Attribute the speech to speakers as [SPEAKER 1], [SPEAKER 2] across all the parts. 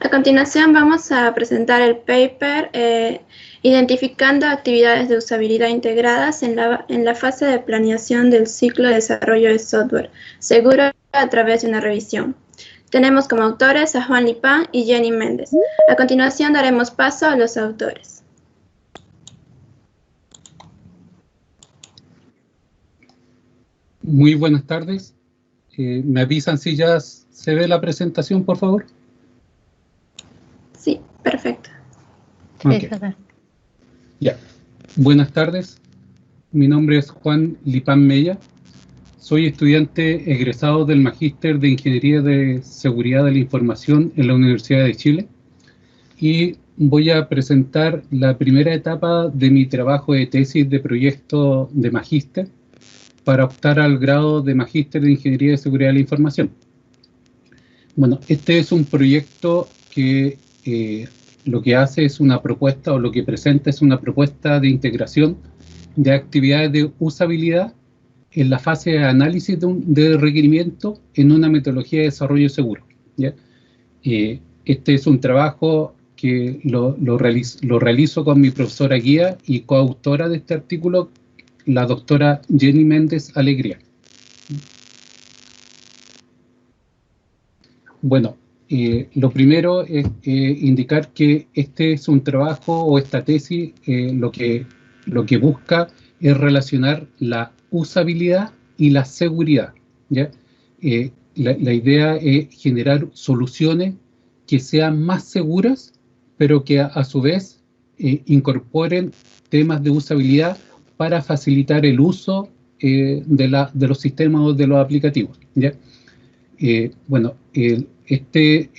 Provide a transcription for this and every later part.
[SPEAKER 1] A continuación vamos a presentar el paper identificando actividades de usabilidad integradas en la fase de planeación del ciclo de desarrollo de software seguro a través de una revisión. Tenemos como autores a Juan Lipán y Jenny Méndez. A continuación daremos paso a los autores.
[SPEAKER 2] Muy buenas tardes. ¿Me avisan si ya se ve la presentación, por favor?
[SPEAKER 1] Sí, perfecto.
[SPEAKER 2] Okay. Ya. Buenas tardes. Mi nombre es Juan Lipán Mella. Soy estudiante egresado del Magíster de Ingeniería de Seguridad de la Información en la Universidad de Chile y voy a presentar la primera etapa de mi trabajo de tesis de proyecto de Magíster para optar al grado de Magíster de Ingeniería de Seguridad de la Información. Bueno, este es un proyecto que lo que hace es una propuesta, o lo que presenta es una propuesta de integración de actividades de usabilidad en la fase de análisis de requerimiento en una metodología de desarrollo seguro, ¿ya? Este es un trabajo que lo realizo con mi profesora guía y coautora de este artículo, la doctora Jenny Méndez Alegría. Bueno, lo primero es indicar que este es un trabajo, o esta tesis, lo que busca es relacionar la usabilidad y la seguridad, ¿ya? La idea es generar soluciones que sean más seguras, pero que a su vez incorporen temas de usabilidad para facilitar el uso de los sistemas o de los aplicativos, ¿ya? Bueno, este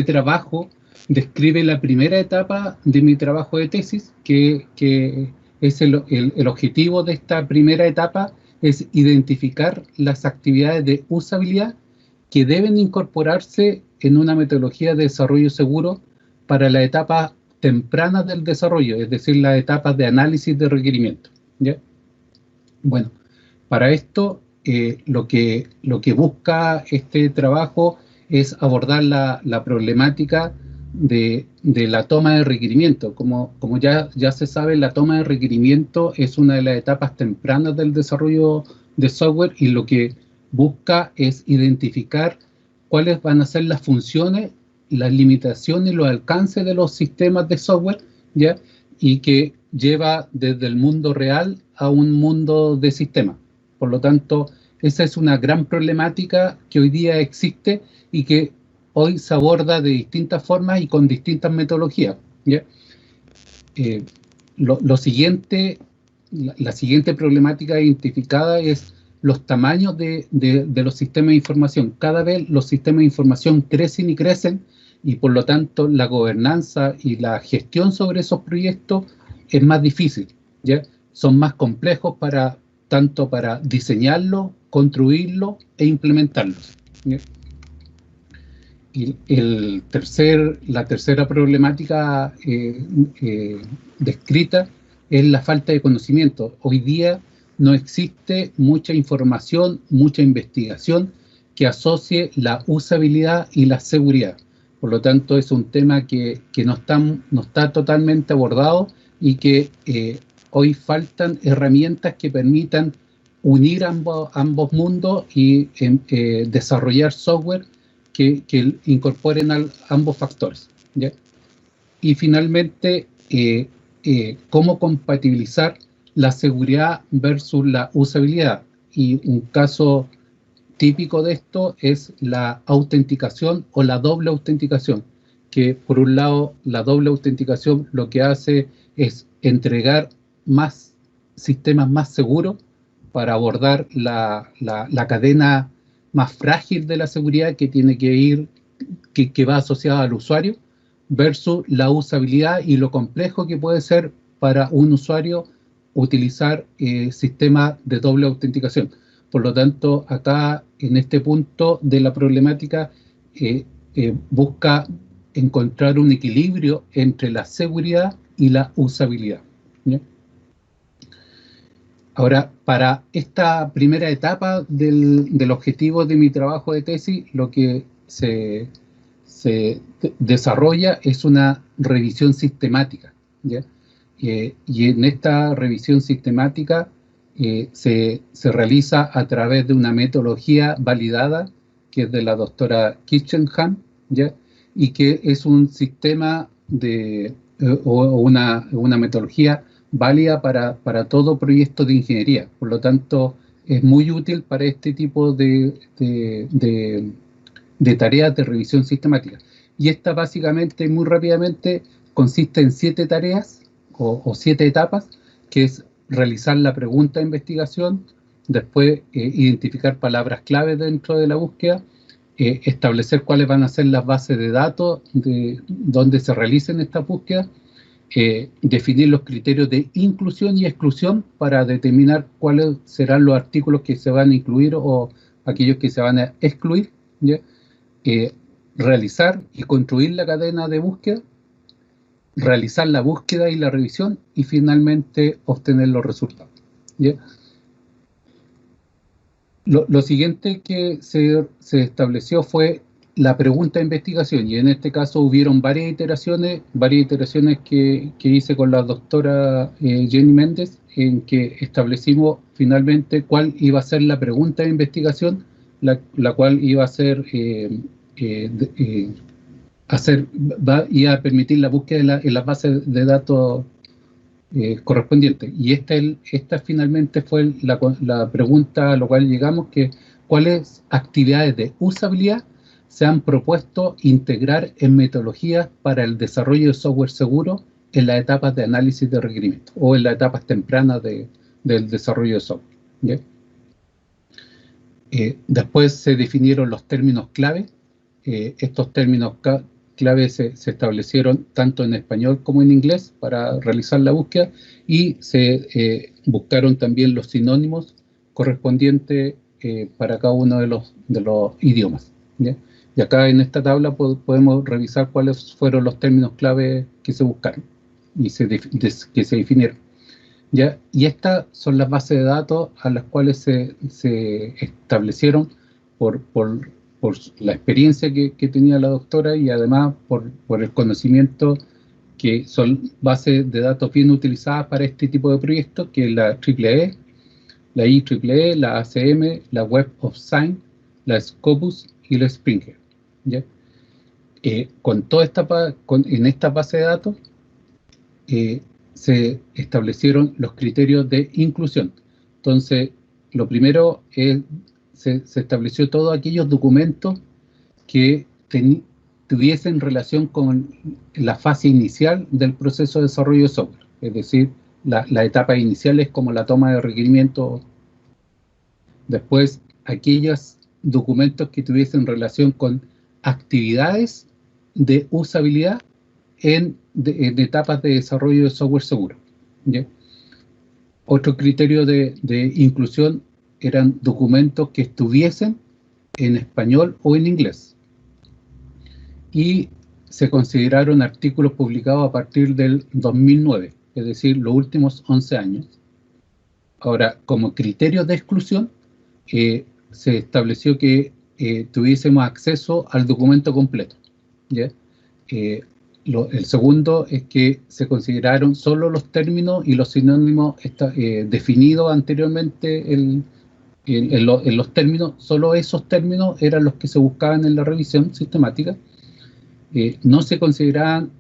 [SPEAKER 2] trabajo describe la primera etapa de mi trabajo de tesis, que es el objetivo de esta primera etapa es identificar las actividades de usabilidad que deben incorporarse en una metodología de desarrollo seguro para la etapa temprana del desarrollo, es decir, las etapas de análisis de requerimiento, ¿ya? Bueno, para esto lo que busca este trabajo es abordar la problemática de la toma de requerimiento. Como ya se sabe, la toma de requerimiento es una de las etapas tempranas del desarrollo de software, y lo que busca es identificar cuáles van a ser las funciones, las limitaciones y los alcances de los sistemas de software, ¿ya? Y que lleva desde el mundo real a un mundo de sistemas. Por lo tanto, esa es una gran problemática que hoy día existe y que hoy se aborda de distintas formas y con distintas metodologías, ¿ya? La siguiente problemática identificada es los tamaños de los sistemas de información. Cada vez los sistemas de información crecen y crecen, y por lo tanto la gobernanza y la gestión sobre esos proyectos es más difícil, ¿ya? Son más complejos tanto para diseñarlo, construirlo e implementarlo, ¿ya? Y la tercera problemática descrita es la falta de conocimiento. Hoy día no existe mucha información, mucha investigación que asocie la usabilidad y la seguridad. Por lo tanto, es un tema que no está totalmente abordado, y que hoy faltan herramientas que permitan unir ambos mundos y desarrollar software que incorporen ambos factores, ¿ya? Y finalmente, cómo compatibilizar la seguridad versus la usabilidad. Y un caso típico de esto es la autenticación o la doble autenticación, que por un lado la doble autenticación lo que hace es entregar más sistemas más seguros para abordar la cadena más frágil de la seguridad que va asociada al usuario, versus la usabilidad y lo complejo que puede ser para un usuario utilizar sistemas de doble autenticación. Por lo tanto, acá en este punto de la problemática busca encontrar un equilibrio entre la seguridad y la usabilidad, ¿ya? Ahora, para esta primera etapa del objetivo de mi trabajo de tesis, lo que se desarrolla es una revisión sistemática, ¿ya? Y en esta revisión sistemática se realiza a través de una metodología validada, que es de la doctora Kitchenham, ¿ya? Y que es un sistema o una metodología válida para todo proyecto de ingeniería. Por lo tanto, es muy útil para este tipo de tareas de revisión sistemática. Y esta básicamente, muy rápidamente, consiste en 7 tareas o 7 etapas, que es realizar la pregunta de investigación, después identificar palabras clave dentro de la búsqueda, establecer cuáles van a ser las bases de datos donde se realicen estas búsquedas, definir los criterios de inclusión y exclusión para determinar cuáles serán los artículos que se van a incluir o aquellos que se van a excluir, ¿ya? Realizar y construir la cadena de búsqueda, realizar la búsqueda y la revisión y finalmente obtener los resultados, ¿ya? Lo siguiente que se estableció fue la pregunta de investigación, y en este caso hubieron varias iteraciones que hice con la doctora Jenny Méndez, en que establecimos finalmente cuál iba a ser la pregunta de investigación, la cual iba a ser iba a permitir la búsqueda en las bases de datos correspondientes. Y esta finalmente fue la pregunta a la cual llegamos, que cuáles actividades de usabilidad se han propuesto integrar en metodologías para el desarrollo de software seguro en las etapas de análisis de requerimientos o en las etapas tempranas del desarrollo de software, ¿ya? Después se definieron los términos clave. Estos términos clave se establecieron tanto en español como en inglés para realizar la búsqueda, y se buscaron también los sinónimos correspondientes para cada uno de los idiomas, ¿ya? Y acá en esta tabla podemos revisar cuáles fueron los términos clave que se buscaron y que se definieron, ¿ya? Y estas son las bases de datos a las cuales se establecieron por la experiencia que tenía la doctora, y además por el conocimiento, que son bases de datos bien utilizadas para este tipo de proyectos, que es la EEE, la IEEE, la ACM, la Web of Science, la Scopus y la Springer, ¿ya? En esta base de datos se establecieron los criterios de inclusión. Entonces, lo primero es se estableció todos aquellos documentos que tuviesen relación con la fase inicial del proceso de desarrollo de software, es decir, las etapas iniciales como la toma de requerimientos. Después, aquellos documentos que tuviesen relación con actividades de usabilidad en etapas de desarrollo de software seguro, ¿ya? Otro criterio de inclusión eran documentos que estuviesen en español o en inglés, y se consideraron artículos publicados a partir del 2009, es decir, los últimos 11 años. Ahora, como criterio de exclusión, se estableció que tuviésemos acceso al documento completo, ¿ya? El segundo es que se consideraron solo los términos y los sinónimos definidos anteriormente en los términos. Solo esos términos eran los que se buscaban en la revisión sistemática. No se consideraban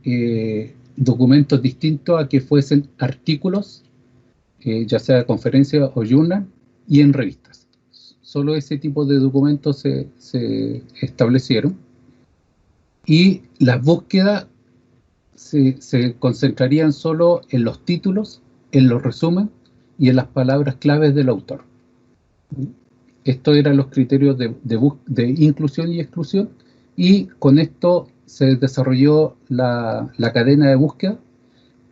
[SPEAKER 2] documentos distintos a que fuesen artículos, ya sea conferencias o journal, y en revistas. Solo ese tipo de documentos se establecieron. Y las búsquedas se concentrarían solo en los títulos, en los resúmenes y en las palabras claves del autor. Estos eran los criterios de inclusión y exclusión, y con esto se desarrolló la cadena de búsqueda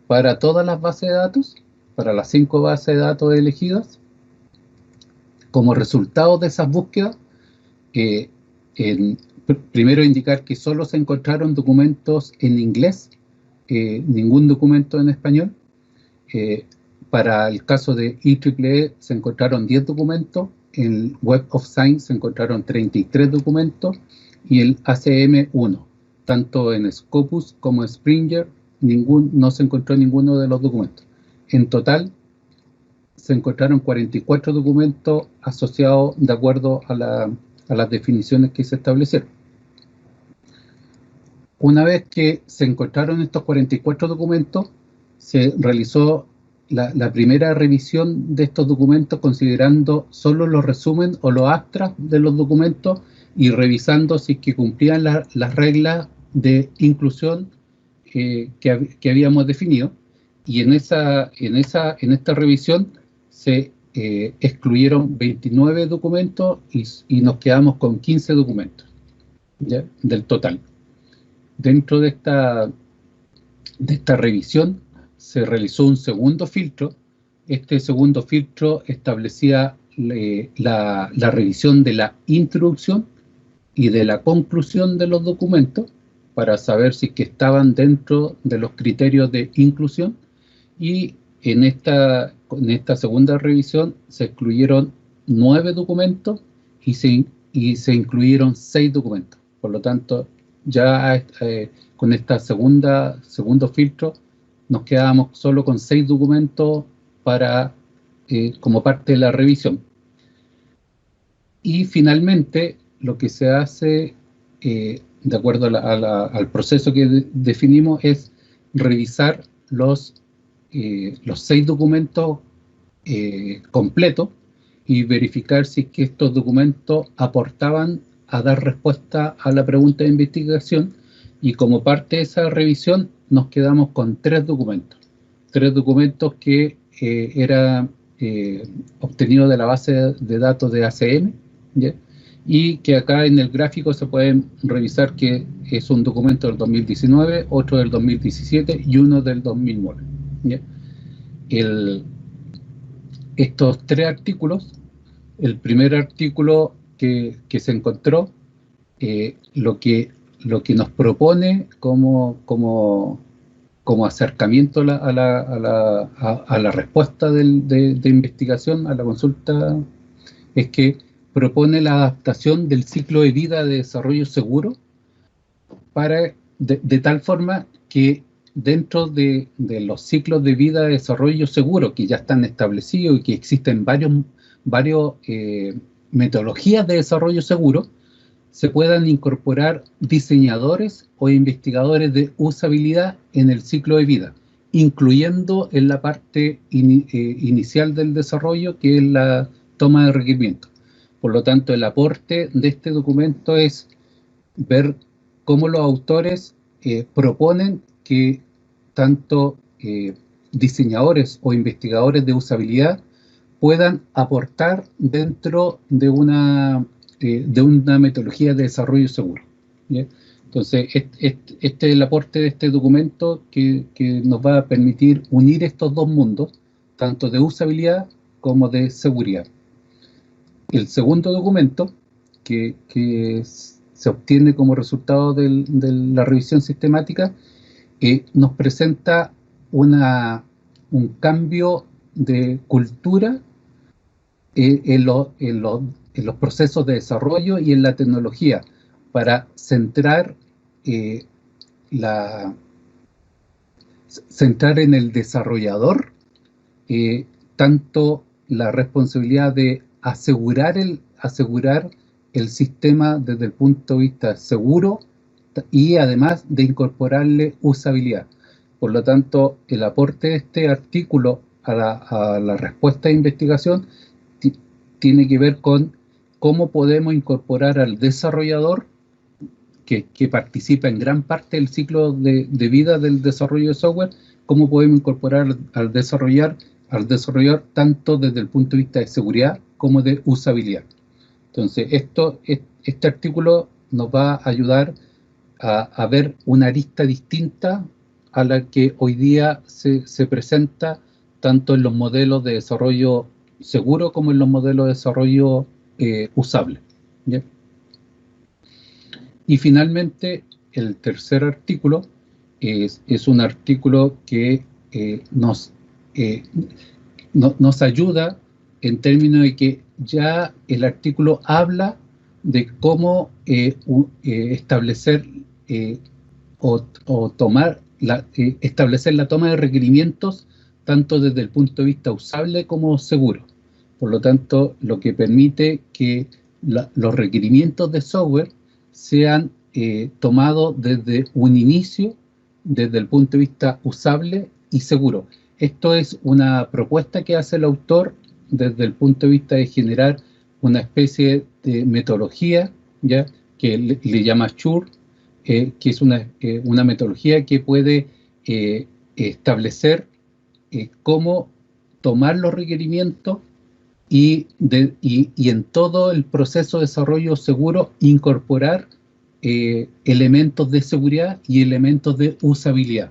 [SPEAKER 2] para todas las bases de datos, para las 5 bases de datos elegidas. Como resultado de esas búsquedas, primero indicar que solo se encontraron documentos en inglés, ningún documento en español. Para el caso de IEEE se encontraron 10 documentos, en Web of Science se encontraron 33 documentos, y el ACM 1. tanto en Scopus como en Springer, no se encontró ninguno de los documentos. En total, se encontraron 44 documentos asociados de acuerdo a las definiciones que se establecieron. Una vez que se encontraron estos 44 documentos, se realizó la primera revisión de estos documentos considerando solo los resúmenes o los abstracts de los documentos y revisando si es que cumplían las reglas de inclusión que habíamos definido. Y en esta revisión se excluyeron 29 documentos y nos quedamos con 15 documentos, ¿ya?, del total. Dentro de esta revisión se realizó un segundo filtro. Este segundo filtro establecía la revisión de la introducción y de la conclusión de los documentos para saber si que estaban dentro de los criterios de inclusión, y en esta segunda revisión se excluyeron 9 documentos y se incluyeron 6 documentos. Por lo tanto, ya con esta segundo filtro nos quedábamos solo con 6 documentos como parte de la revisión. Y finalmente, lo que se hace, de acuerdo al proceso que definimos, es revisar los 6 documentos completos y verificar si es que estos documentos aportaban a dar respuesta a la pregunta de investigación, y como parte de esa revisión nos quedamos con 3 documentos. 3 documentos que eran obtenidos de la base de datos de ACM, ¿ya?, y que acá en el gráfico se pueden revisar que es un documento del 2019, otro del 2017 y uno del 2009. ¿Ya? Estos 3 artículos, el primer artículo que se encontró, lo que nos propone como acercamiento a la respuesta de investigación, a la consulta, es que propone la adaptación del ciclo de vida de desarrollo seguro de tal forma que dentro de los ciclos de vida de desarrollo seguro que ya están establecidos y que existen varias metodologías de desarrollo seguro, se puedan incorporar diseñadores o investigadores de usabilidad en el ciclo de vida, incluyendo en la parte inicial del desarrollo, que es la toma de requerimientos. Por lo tanto, el aporte de este documento es ver cómo los autores proponen que tanto diseñadores o investigadores de usabilidad puedan aportar dentro de una metodología de desarrollo seguro, ¿ya? Entonces, este es el aporte de este documento que nos va a permitir unir estos dos mundos, tanto de usabilidad como de seguridad. El segundo documento, que se obtiene como resultado de la revisión sistemática, nos presenta un cambio de cultura en los procesos de desarrollo y en la tecnología, para centrar en el desarrollador tanto la responsabilidad de asegurar el sistema desde el punto de vista seguro y además de incorporarle usabilidad. Por lo tanto, el aporte de este artículo a la respuesta de investigación tiene que ver con cómo podemos incorporar al desarrollador, que participa en gran parte del ciclo de vida del desarrollo de software, cómo podemos incorporar al desarrollador tanto desde el punto de vista de seguridad como de usabilidad. Entonces, este artículo nos va a ayudar a ver una arista distinta a la que hoy día se presenta tanto en los modelos de desarrollo seguro como en los modelos de desarrollo usable, ¿ya? Y finalmente, el tercer artículo es un artículo que nos ayuda en términos de que ya el artículo habla de cómo establecer establecer la toma de requerimientos tanto desde el punto de vista usable como seguro. Por lo tanto, lo que permite que los requerimientos de software sean tomados desde un inicio, desde el punto de vista usable y seguro. Esto es una propuesta que hace el autor desde el punto de vista de generar una especie de metodología, ¿ya?, que le llama SURE, que es una metodología que puede establecer cómo tomar los requerimientos y en todo el proceso de desarrollo seguro incorporar elementos de seguridad y elementos de usabilidad.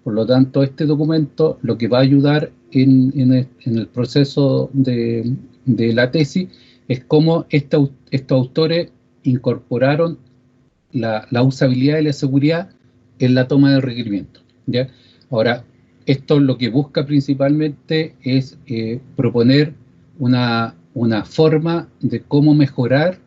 [SPEAKER 2] Por lo tanto, este documento lo que va a ayudar en el proceso de la tesis es cómo estos autores incorporaron la usabilidad y la seguridad en la toma de requerimientos, ¿ya? Ahora, esto lo que busca principalmente es proponer una forma de cómo mejorar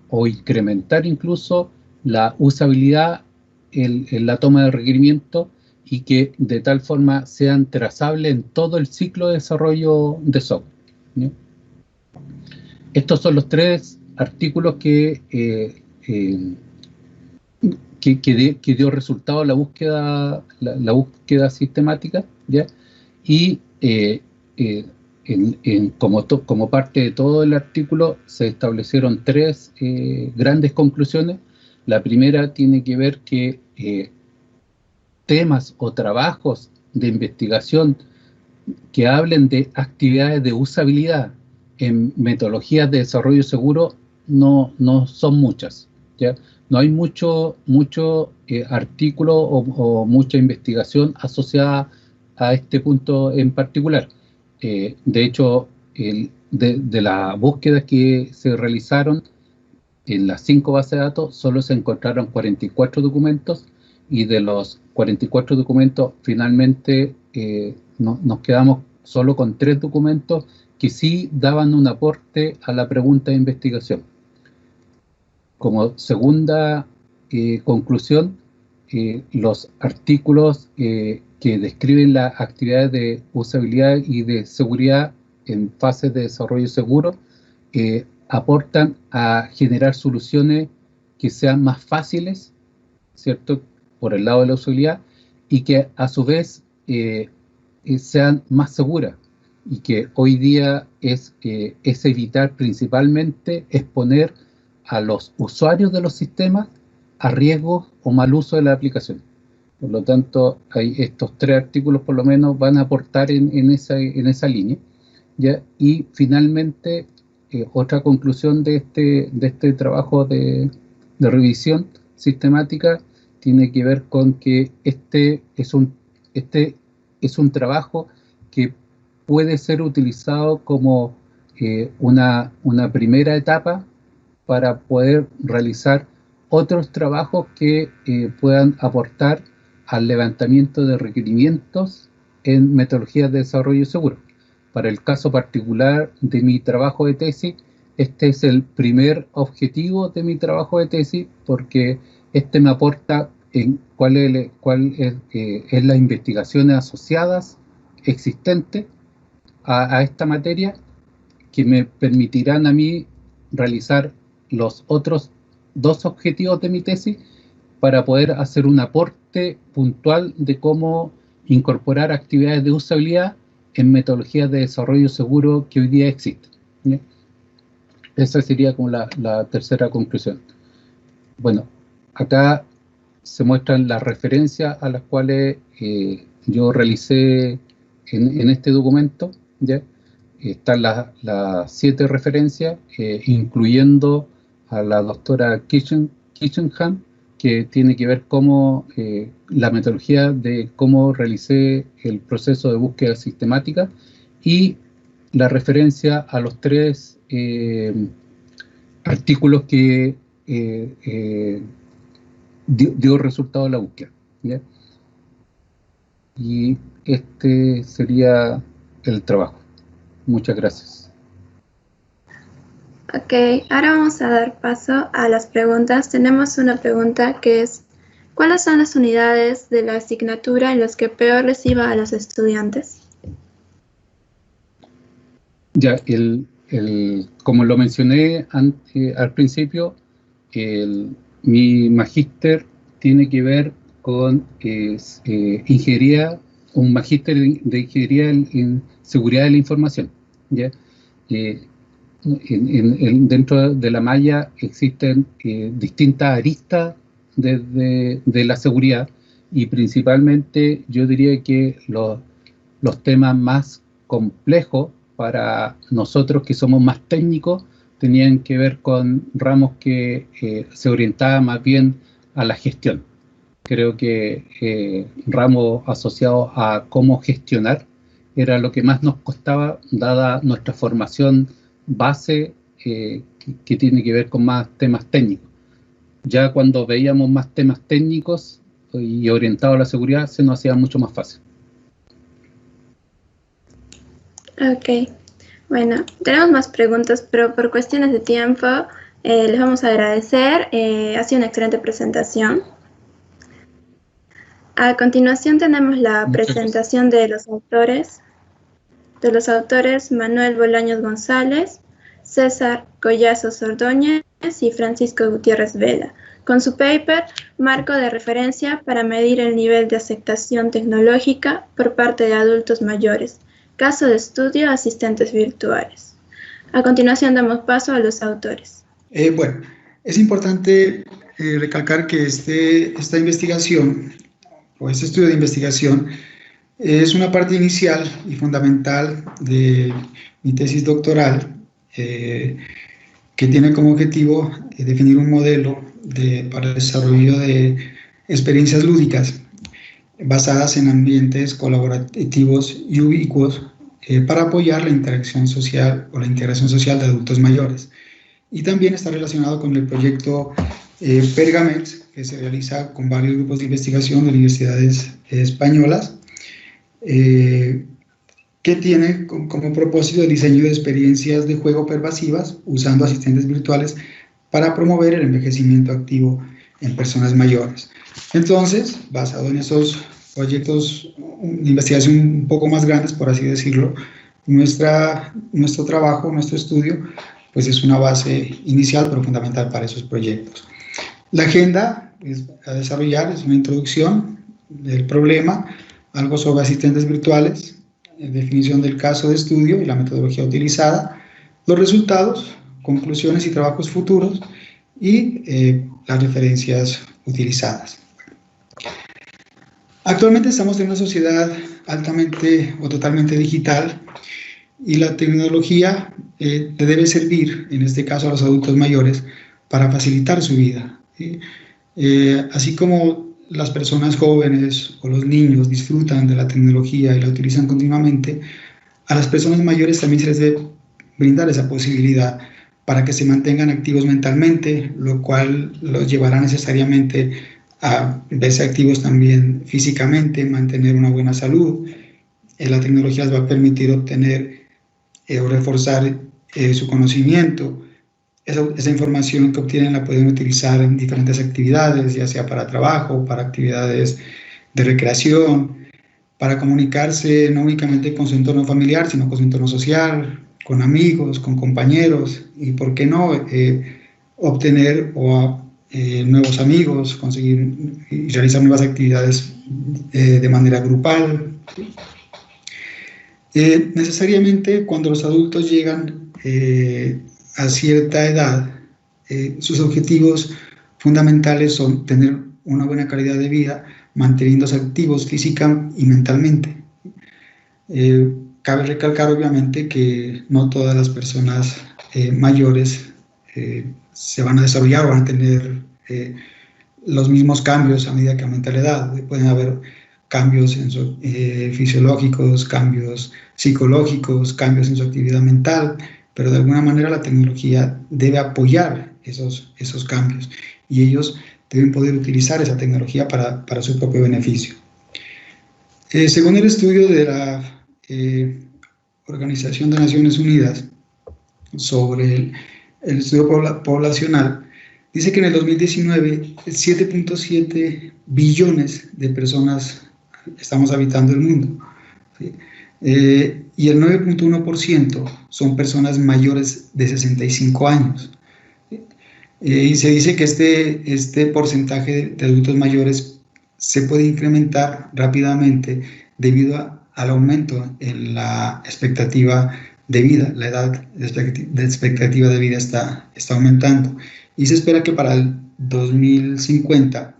[SPEAKER 2] o incrementar incluso la usabilidad en la toma de requerimientos y que de tal forma sean trazables en todo el ciclo de desarrollo de software, ¿ya? Estos son los 3 artículos que dio resultado la búsqueda sistemática, ¿ya? Y como parte de todo el artículo se establecieron 3 grandes conclusiones. La primera tiene que ver que temas o trabajos de investigación que hablen de actividades de usabilidad en metodologías de desarrollo seguro no son muchas, ¿ya? No hay mucho artículo o mucha investigación asociada a este punto en particular. De hecho, de las búsquedas que se realizaron en las 5 bases de datos, solo se encontraron 44 documentos, y de los 44 documentos, finalmente nos quedamos solo con 3 documentos que sí daban un aporte a la pregunta de investigación. Como segunda conclusión, los artículos que describen las actividades de usabilidad y de seguridad en fases de desarrollo seguro aportan a generar soluciones que sean más fáciles, ¿cierto?, por el lado de la usabilidad, y que a su vez sean más seguras, y que hoy día es evitar principalmente exponer a los usuarios de los sistemas a riesgos o mal uso de la aplicación. Por lo tanto, estos 3 artículos por lo menos van a aportar en esa línea, ¿ya? Y finalmente, otra conclusión de este trabajo de revisión sistemática tiene que ver con que este es un trabajo que puede ser utilizado como una primera etapa para poder realizar otros trabajos que puedan aportar al levantamiento de requerimientos en metodologías de desarrollo seguro. Para el caso particular de mi trabajo de tesis, este es el primer objetivo de mi trabajo de tesis, porque este me aporta en cuál es las investigaciones asociadas existentes a esta materia, que me permitirán a mí realizar los otros 2 objetivos de mi tesis para poder hacer un aporte puntual de cómo incorporar actividades de usabilidad en metodologías de desarrollo seguro que hoy día existen, ¿ya? Esa sería como la tercera conclusión. Bueno, acá se muestran las referencias a las cuales yo realicé en este documento, ¿ya? Están las 7 referencias, incluyendo a la doctora Kitchenham, que tiene que ver cómo la metodología de cómo realicé el proceso de búsqueda sistemática, y la referencia a los 3 artículos que dio resultado a la búsqueda, ¿ya? Y este sería el trabajo. Muchas gracias.
[SPEAKER 1] Ok, ahora vamos a dar paso a las preguntas. Tenemos una pregunta que es: ¿Cuáles son las unidades de la asignatura en las que peor reciba a los estudiantes?
[SPEAKER 2] Ya, como lo mencioné al principio, mi magíster tiene que ver con ingeniería, un magíster de ingeniería en seguridad de la información, ¿ya? Dentro de la malla existen distintas aristas de la seguridad, y principalmente yo diría que los temas más complejos para nosotros que somos más técnicos tenían que ver con ramos que se orientaban más bien a la gestión. Creo que ramos asociados a cómo gestionar era lo que más nos costaba, dada nuestra formación base que tiene que ver con más temas técnicos. Ya cuando veíamos más temas técnicos y orientados a la seguridad, se nos hacía mucho más fácil.
[SPEAKER 1] Ok, bueno, tenemos más preguntas, pero por cuestiones de tiempo les vamos a agradecer. Ha sido una excelente presentación. A continuación tenemos la presentación de los autores. Manuel Bolaños González, César Collazos Ordóñez y Francisco Gutiérrez Vela, con su paper Marco de referencia para medir el nivel de aceptación tecnológica por parte de adultos mayores. Caso de estudio, asistentes virtuales. A continuación damos paso a los autores.
[SPEAKER 3] Bueno, es importante recalcar que esta investigación, o este estudio de investigación, es una parte inicial y fundamental de mi tesis doctoral, que tiene como objetivo definir un modelo para el desarrollo de experiencias lúdicas basadas en ambientes colaborativos y ubicuos para apoyar la interacción social o la integración social de adultos mayores. Y también está relacionado con el proyecto Pergamex, que se realiza con varios grupos de investigación de universidades españolas, que tiene como propósito el diseño de experiencias de juego pervasivas usando asistentes virtuales para promover el envejecimiento activo en personas mayores. Entonces, basado en esos proyectos de investigación un poco más grandes, por así decirlo, nuestro trabajo, nuestro estudio, pues es una base inicial pero fundamental para esos proyectos. La agenda a desarrollar es una introducción del problema, algo sobre asistentes virtuales, definición del caso de estudio y la metodología utilizada, los resultados, conclusiones y trabajos futuros y las referencias utilizadas. Actualmente estamos en una sociedad altamente o totalmente digital y la tecnología le debe servir, en este caso a los adultos mayores, para facilitar su vida. Así como las personas jóvenes o los niños disfrutan de la tecnología y la utilizan continuamente, a las personas mayores también se les debe brindar esa posibilidad para que se mantengan activos mentalmente, lo cual los llevará necesariamente a verse activos también físicamente, mantener una buena salud. La tecnología les va a permitir obtener o reforzar su conocimiento. Esa información que obtienen la pueden utilizar en diferentes actividades, ya sea para trabajo, para actividades de recreación, para comunicarse no únicamente con su entorno familiar, sino con su entorno social, con amigos, con compañeros, y por qué no obtener nuevos amigos, conseguir y realizar nuevas actividades de manera grupal. Necesariamente cuando los adultos llegan a cierta edad, sus objetivos fundamentales son tener una buena calidad de vida, manteniéndose activos física y mentalmente. Cabe recalcar obviamente que no todas las personas mayores se van a desarrollar o van a tener los mismos cambios a medida que aumenta la edad. Pueden haber cambios fisiológicos, cambios psicológicos, cambios en su actividad mental, pero de alguna manera la tecnología debe apoyar esos cambios y ellos deben poder utilizar esa tecnología para su propio beneficio. Según el estudio de la Organización de Naciones Unidas sobre el estudio poblacional, Dice que en el 2019 7.7 billones de personas estamos habitando el mundo, ¿sí? Y el 9.1% son personas mayores de 65 años. Y se dice que este porcentaje de adultos mayores se puede incrementar rápidamente debido al aumento en la expectativa de vida. La edad de expectativa de vida está aumentando. Y se espera que para el 2050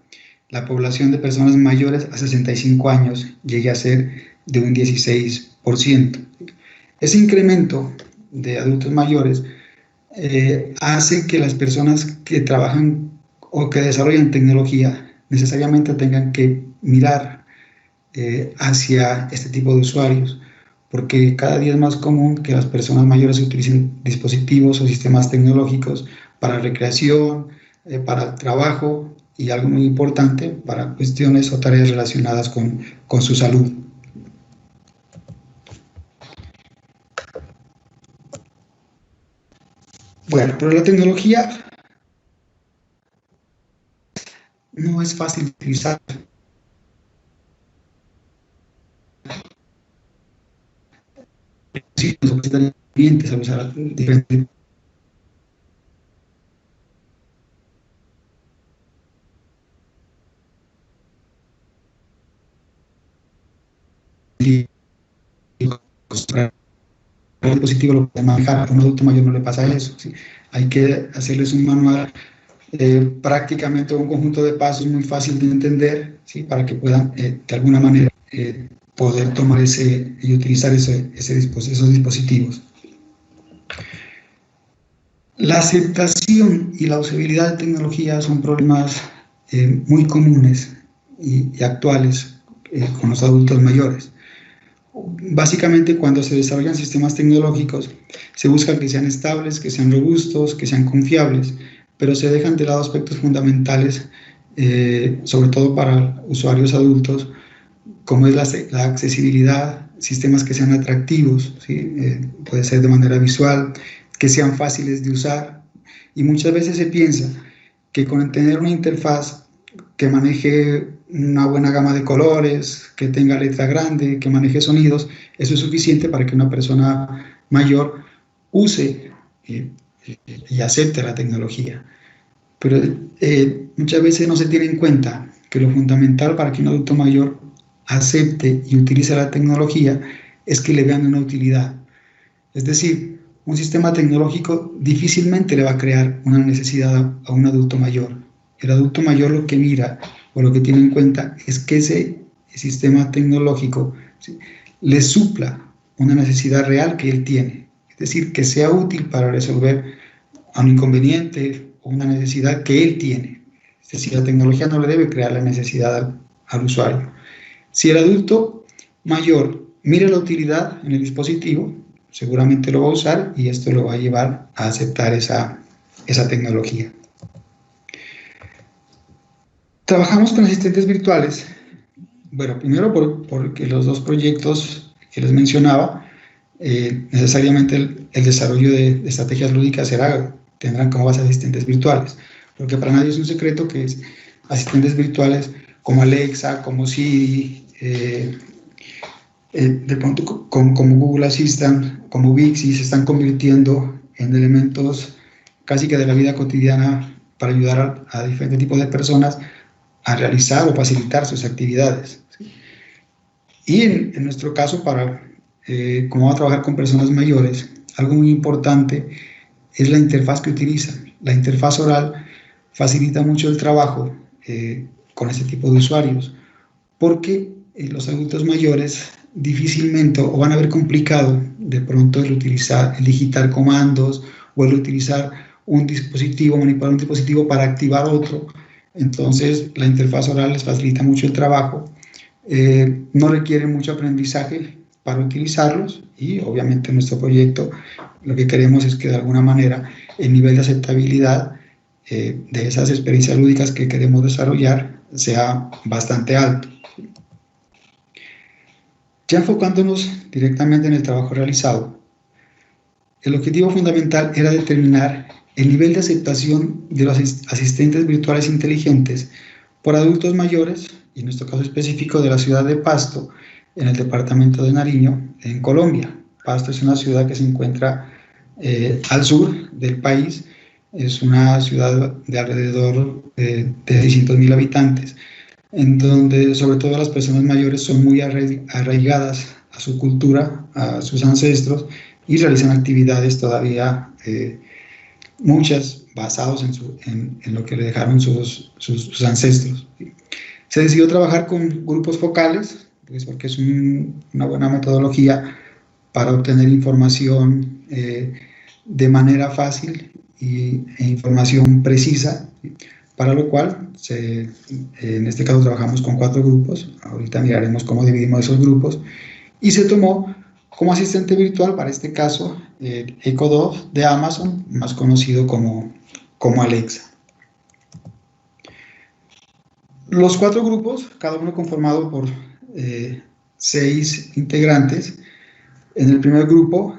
[SPEAKER 3] la población de personas mayores a 65 años llegue a ser de un 16%. Ese incremento de adultos mayores hace que las personas que trabajan o que desarrollan tecnología necesariamente tengan que mirar hacia este tipo de usuarios, porque cada día es más común que las personas mayores utilicen dispositivos o sistemas tecnológicos para recreación, para trabajo y algo muy importante, para cuestiones o tareas relacionadas con su salud. Bueno, pero la tecnología no es fácil de utilizar. Sí, nos ofrecen clientes a usar diferentes el dispositivo lo puede manejar. A un adulto mayor no le pasa eso, ¿sí? Hay que hacerles un manual, prácticamente un conjunto de pasos muy fácil de entender, ¿sí? Para que puedan de alguna manera poder tomar y utilizar esos dispositivos. La aceptación y la usabilidad de tecnología son problemas muy comunes y actuales con los adultos mayores. Básicamente, cuando se desarrollan sistemas tecnológicos, se busca que sean estables, que sean robustos, que sean confiables, pero se dejan de lado aspectos fundamentales, sobre todo para usuarios adultos, como es la accesibilidad, sistemas que sean atractivos, ¿sí? Puede ser de manera visual, que sean fáciles de usar, y muchas veces se piensa que con tener una interfaz que maneje una buena gama de colores, que tenga letra grande, que maneje sonidos, eso es suficiente para que una persona mayor use y acepte la tecnología. Pero muchas veces no se tiene en cuenta que lo fundamental para que un adulto mayor acepte y utilice la tecnología es que le vean una utilidad. Es decir, un sistema tecnológico difícilmente le va a crear una necesidad a un adulto mayor. El adulto mayor lo que mira o lo que tiene en cuenta es que ese sistema tecnológico, ¿sí?, le supla una necesidad real que él tiene. Es decir, que sea útil para resolver un inconveniente o una necesidad que él tiene. Es decir, la tecnología no le debe crear la necesidad al usuario. Si el adulto mayor mira la utilidad en el dispositivo, seguramente lo va a usar y esto lo va a llevar a aceptar esa tecnología. Trabajamos con asistentes virtuales. Bueno, primero porque los dos proyectos que les mencionaba, necesariamente el desarrollo de estrategias lúdicas tendrán como base asistentes virtuales, porque para nadie es un secreto que asistentes virtuales como Alexa, como Siri, de pronto como Google Assistant, como Bixby, se están convirtiendo en elementos casi que de la vida cotidiana para ayudar a diferentes tipos de personas a realizar o facilitar sus actividades, ¿sí? Y en nuestro caso, como vamos a trabajar con personas mayores, algo muy importante es la interfaz que utilizan. La interfaz oral facilita mucho el trabajo con este tipo de usuarios, porque los adultos mayores difícilmente o van a ver complicado de pronto el digitar comandos o el utilizar un dispositivo, manipular un dispositivo para activar otro. Entonces la interfaz oral les facilita mucho el trabajo, no requiere mucho aprendizaje para utilizarlos y obviamente en nuestro proyecto lo que queremos es que de alguna manera el nivel de aceptabilidad de esas experiencias lúdicas que queremos desarrollar sea bastante alto. Ya enfocándonos directamente en el trabajo realizado, el objetivo fundamental era determinar el nivel de aceptación de los asistentes virtuales inteligentes por adultos mayores, y en nuestro caso específico de la ciudad de Pasto, en el departamento de Nariño, en Colombia. Pasto es una ciudad que se encuentra al sur del país, es una ciudad de alrededor de 600.000 habitantes, en donde sobre todo las personas mayores son muy arraigadas a su cultura, a sus ancestros, y realizan actividades todavía, muchas, basados en lo que le dejaron sus ancestros. Se decidió trabajar con grupos focales, pues porque es una buena metodología para obtener información de manera fácil e información precisa, para lo cual en este caso trabajamos con 4 grupos. Ahorita miraremos cómo dividimos esos grupos, y se tomó como asistente virtual para este caso el Echo Dot de Amazon, más conocido como Alexa. Los 4 grupos, cada uno conformado por 6 integrantes. En el primer grupo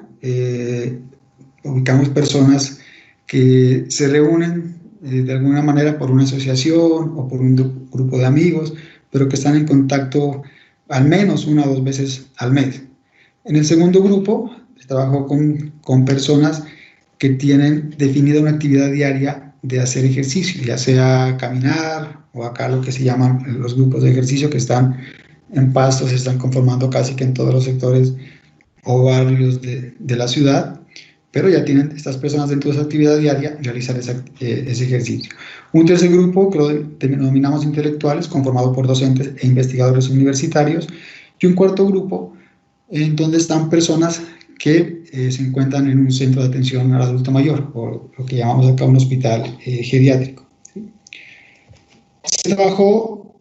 [SPEAKER 3] ubicamos personas que se reúnen de alguna manera por una asociación o por un grupo de amigos, pero que están en contacto al menos 1 o 2 veces al mes. En el segundo grupo trabajo con personas que tienen definida una actividad diaria de hacer ejercicio, ya sea caminar o acá lo que se llaman los grupos de ejercicio, que están en Pasto, se están conformando casi que en todos los sectores o barrios de la ciudad, pero ya tienen estas personas dentro de esa actividad diaria realizar ese ejercicio. Un tercer grupo que lo denominamos intelectuales, conformado por docentes e investigadores universitarios, y un cuarto grupo en donde están personas que se encuentran en un centro de atención al adulto mayor, o lo que llamamos acá un hospital geriátrico. Se trabajó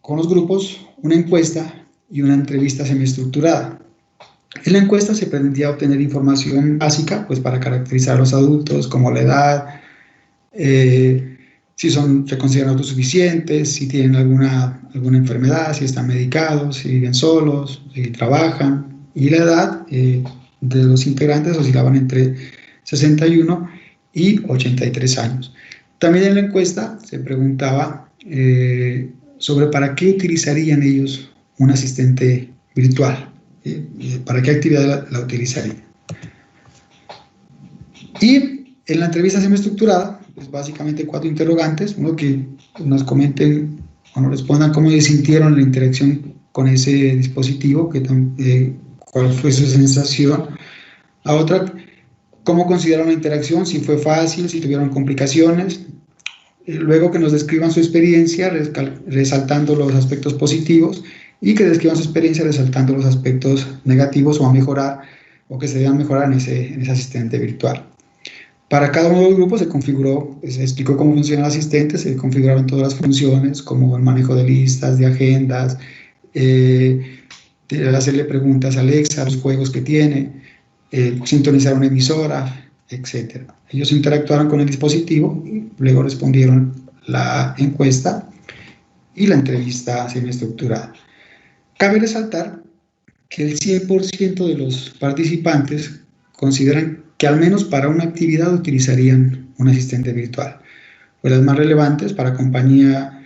[SPEAKER 3] con los grupos una encuesta y una entrevista semiestructurada. En la encuesta se pretendía obtener información básica, pues para caracterizar a los adultos, como la edad, si se consideran autosuficientes, si tienen alguna enfermedad, si están medicados, si viven solos, si trabajan, y la edad de los integrantes oscilaban entre 61 y 83 años. También en la encuesta se preguntaba sobre para qué utilizarían ellos un asistente virtual, para qué actividad la utilizarían. Y en la entrevista semiestructurada, pues básicamente 4 interrogantes, uno que nos comenten o nos respondan cómo se sintieron la interacción con ese dispositivo, cuál fue su sensación. A otra, cómo consideraron la interacción, si fue fácil, si tuvieron complicaciones. Luego que nos describan su experiencia resaltando los aspectos positivos, y que describan su experiencia resaltando los aspectos negativos o a mejorar, o que se deban mejorar en ese asistente virtual. Para cada uno de los grupos se configuró, se explicó cómo funciona el asistente, se configuraron todas las funciones, como el manejo de listas, de agendas, hacerle preguntas a Alexa, los juegos que tiene, sintonizar una emisora, etc. Ellos interactuaron con el dispositivo y luego respondieron la encuesta y la entrevista semiestructurada. Cabe resaltar que el 100% de los participantes consideran que al menos para una actividad utilizarían un asistente virtual. Pues las más relevantes para compañía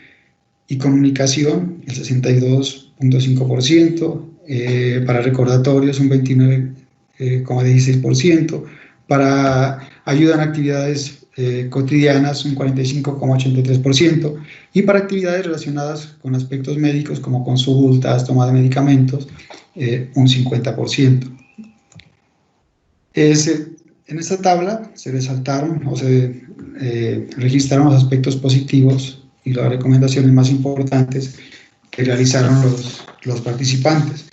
[SPEAKER 3] y comunicación, el 62.5%, para recordatorios un 29,16%, para ayuda en actividades cotidianas un 45,83%, y para actividades relacionadas con aspectos médicos como consultas, toma de medicamentos, un 50%. En esta tabla se resaltaron o se registraron los aspectos positivos y las recomendaciones más importantes que realizaron los participantes.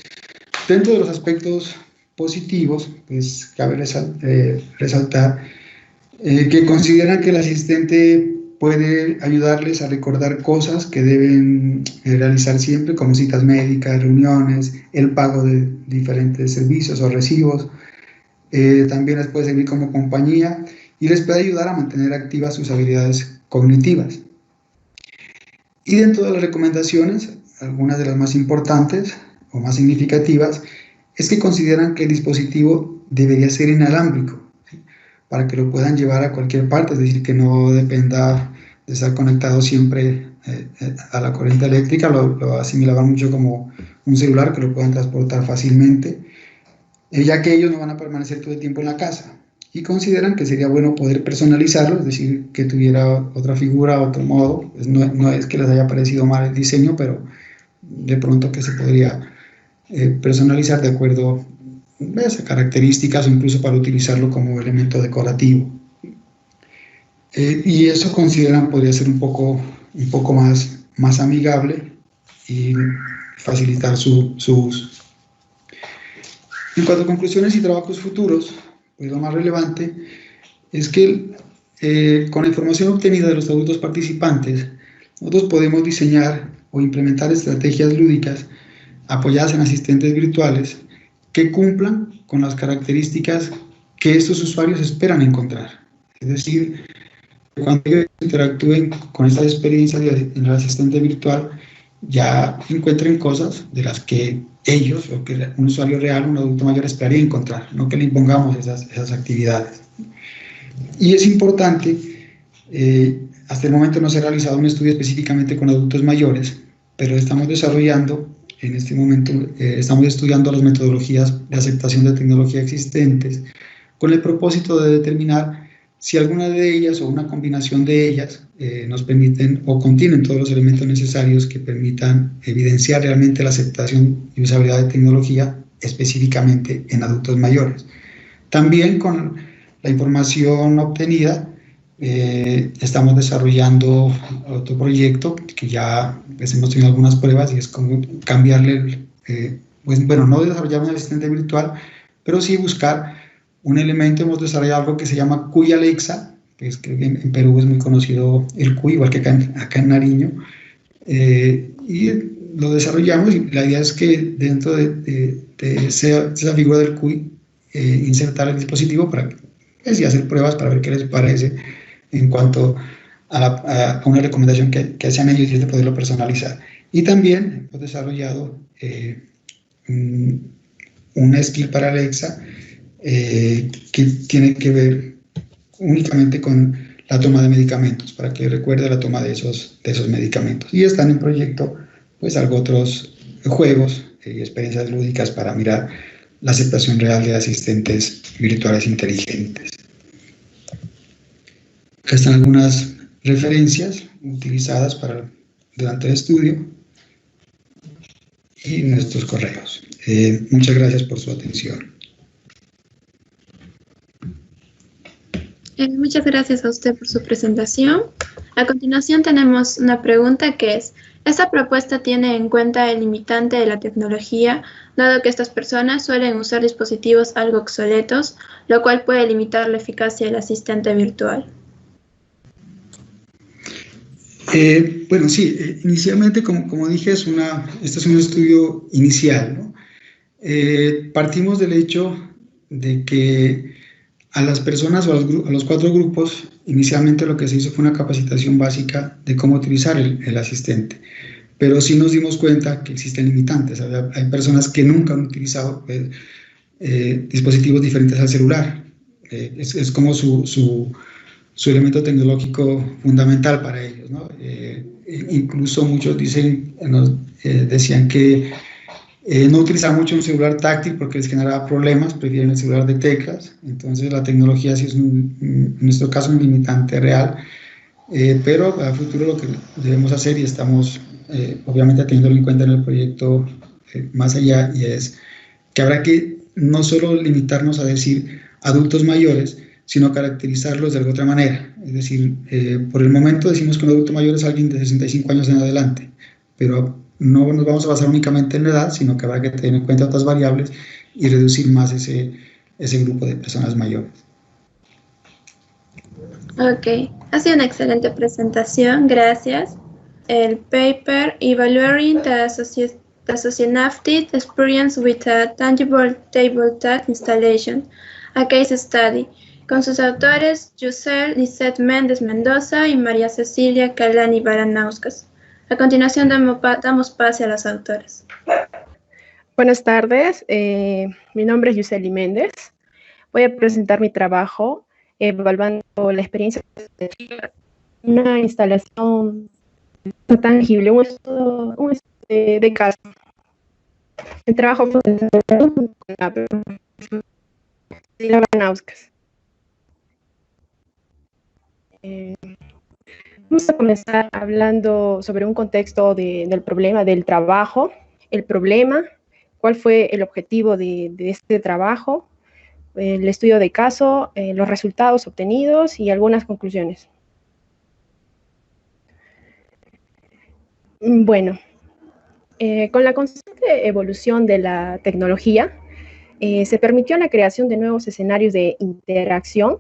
[SPEAKER 3] Dentro de los aspectos positivos, pues cabe resaltar que consideran que el asistente puede ayudarles a recordar cosas que deben realizar siempre, como citas médicas, reuniones, el pago de diferentes servicios o recibos. También les puede servir como compañía y les puede ayudar a mantener activas sus habilidades cognitivas. Y dentro de las recomendaciones, algunas de las más importantes o más significativas, es que consideran que el dispositivo debería ser inalámbrico, ¿sí?, para que lo puedan llevar a cualquier parte, es decir, que no dependa de estar conectado siempre a la corriente eléctrica. Lo asimilaban mucho como un celular que lo puedan transportar fácilmente, ya que ellos no van a permanecer todo el tiempo en la casa. Y consideran que sería bueno poder personalizarlo, es decir, que tuviera otra figura, otro modo. Pues no es que les haya parecido mal el diseño, pero de pronto que se podría personalizar de acuerdo a características o incluso para utilizarlo como elemento decorativo. Y eso consideran podría ser un poco más amigable y facilitar su uso. En cuanto a conclusiones y trabajos futuros, pues lo más relevante es que con la información obtenida de los adultos participantes, nosotros podemos diseñar o implementar estrategias lúdicas apoyadas en asistentes virtuales que cumplan con las características que estos usuarios esperan encontrar. Es decir, cuando ellos interactúen con estas experiencias en el asistente virtual, ya encuentren cosas de las que ellos, o que un usuario real, un adulto mayor, esperaría encontrar, no que le impongamos esas actividades. Y es importante, hasta el momento no se ha realizado un estudio específicamente con adultos mayores, pero estamos desarrollando, en este momento, estamos estudiando las metodologías de aceptación de tecnología existentes, con el propósito de determinar si alguna de ellas o una combinación de ellas nos permiten o contienen todos los elementos necesarios que permitan evidenciar realmente la aceptación y usabilidad de tecnología específicamente en adultos mayores. También con la información obtenida estamos desarrollando otro proyecto que ya pues, hemos tenido algunas pruebas y es como cambiarle, no desarrollar un asistente virtual, pero sí buscar un elemento. Hemos desarrollado algo que se llama Cuy Alexa, que en Perú es muy conocido el Cuy, igual que acá en Nariño, y lo desarrollamos y la idea es que dentro de esa figura del Cuy insertar el dispositivo para y hacer pruebas para ver qué les parece en cuanto a una recomendación que hacen ellos y es de poderlo personalizar. Y también hemos desarrollado una skill para Alexa que tiene que ver únicamente con la toma de medicamentos, para que recuerde la toma de esos medicamentos. Y están en proyecto pues otros juegos y experiencias lúdicas para mirar la aceptación real de asistentes virtuales inteligentes. Acá están algunas referencias utilizadas durante el estudio y nuestros correos. Muchas gracias por su atención.
[SPEAKER 1] Muchas gracias a usted por su presentación. A continuación tenemos una pregunta que es: ¿esta propuesta tiene en cuenta el limitante de la tecnología, dado que estas personas suelen usar dispositivos algo obsoletos, lo cual puede limitar la eficacia del asistente virtual?
[SPEAKER 3] Bueno, sí, inicialmente, como dije, este es un estudio inicial, ¿no? Partimos del hecho de que a las personas o a los 4 grupos, inicialmente lo que se hizo fue una capacitación básica de cómo utilizar el asistente, pero sí nos dimos cuenta que existen limitantes. Hay personas que nunca han utilizado dispositivos diferentes al celular. Es como su elemento tecnológico fundamental para ellos, ¿no? Incluso muchos decían que no utilizaban mucho un celular táctil porque les generaba problemas, prefieren el celular de teclas. Entonces la tecnología sí es en nuestro caso un limitante real, pero a futuro lo que debemos hacer, y estamos obviamente teniéndolo en cuenta en el proyecto más allá, y es que habrá que no solo limitarnos a decir adultos mayores, sino caracterizarlos de alguna otra manera. Es decir, por el momento decimos que un adulto mayor es alguien de 65 años en adelante, pero no nos vamos a basar únicamente en la edad, sino que habrá que tener en cuenta otras variables y reducir más ese grupo de personas mayores.
[SPEAKER 1] Ok, ha sido una excelente presentación, gracias. El paper Evaluating the Associative Experience with a Tangible Tabletop Installation, a Case Study, con sus autores Yusel Lisette Méndez Mendoza y María Cecilia Kalani Baranauskas. A continuación damos pase a los autores.
[SPEAKER 4] Buenas tardes, mi nombre es Yuseli Méndez. Voy a presentar mi trabajo evaluando la experiencia de una instalación tangible, un estudio de caso. El trabajo fue con la Banauskas. Vamos a comenzar hablando sobre un contexto del problema del trabajo, el problema, cuál fue el objetivo de este trabajo, el estudio de caso, los resultados obtenidos y algunas conclusiones. Bueno, con la constante evolución de la tecnología, se permitió la creación de nuevos escenarios de interacción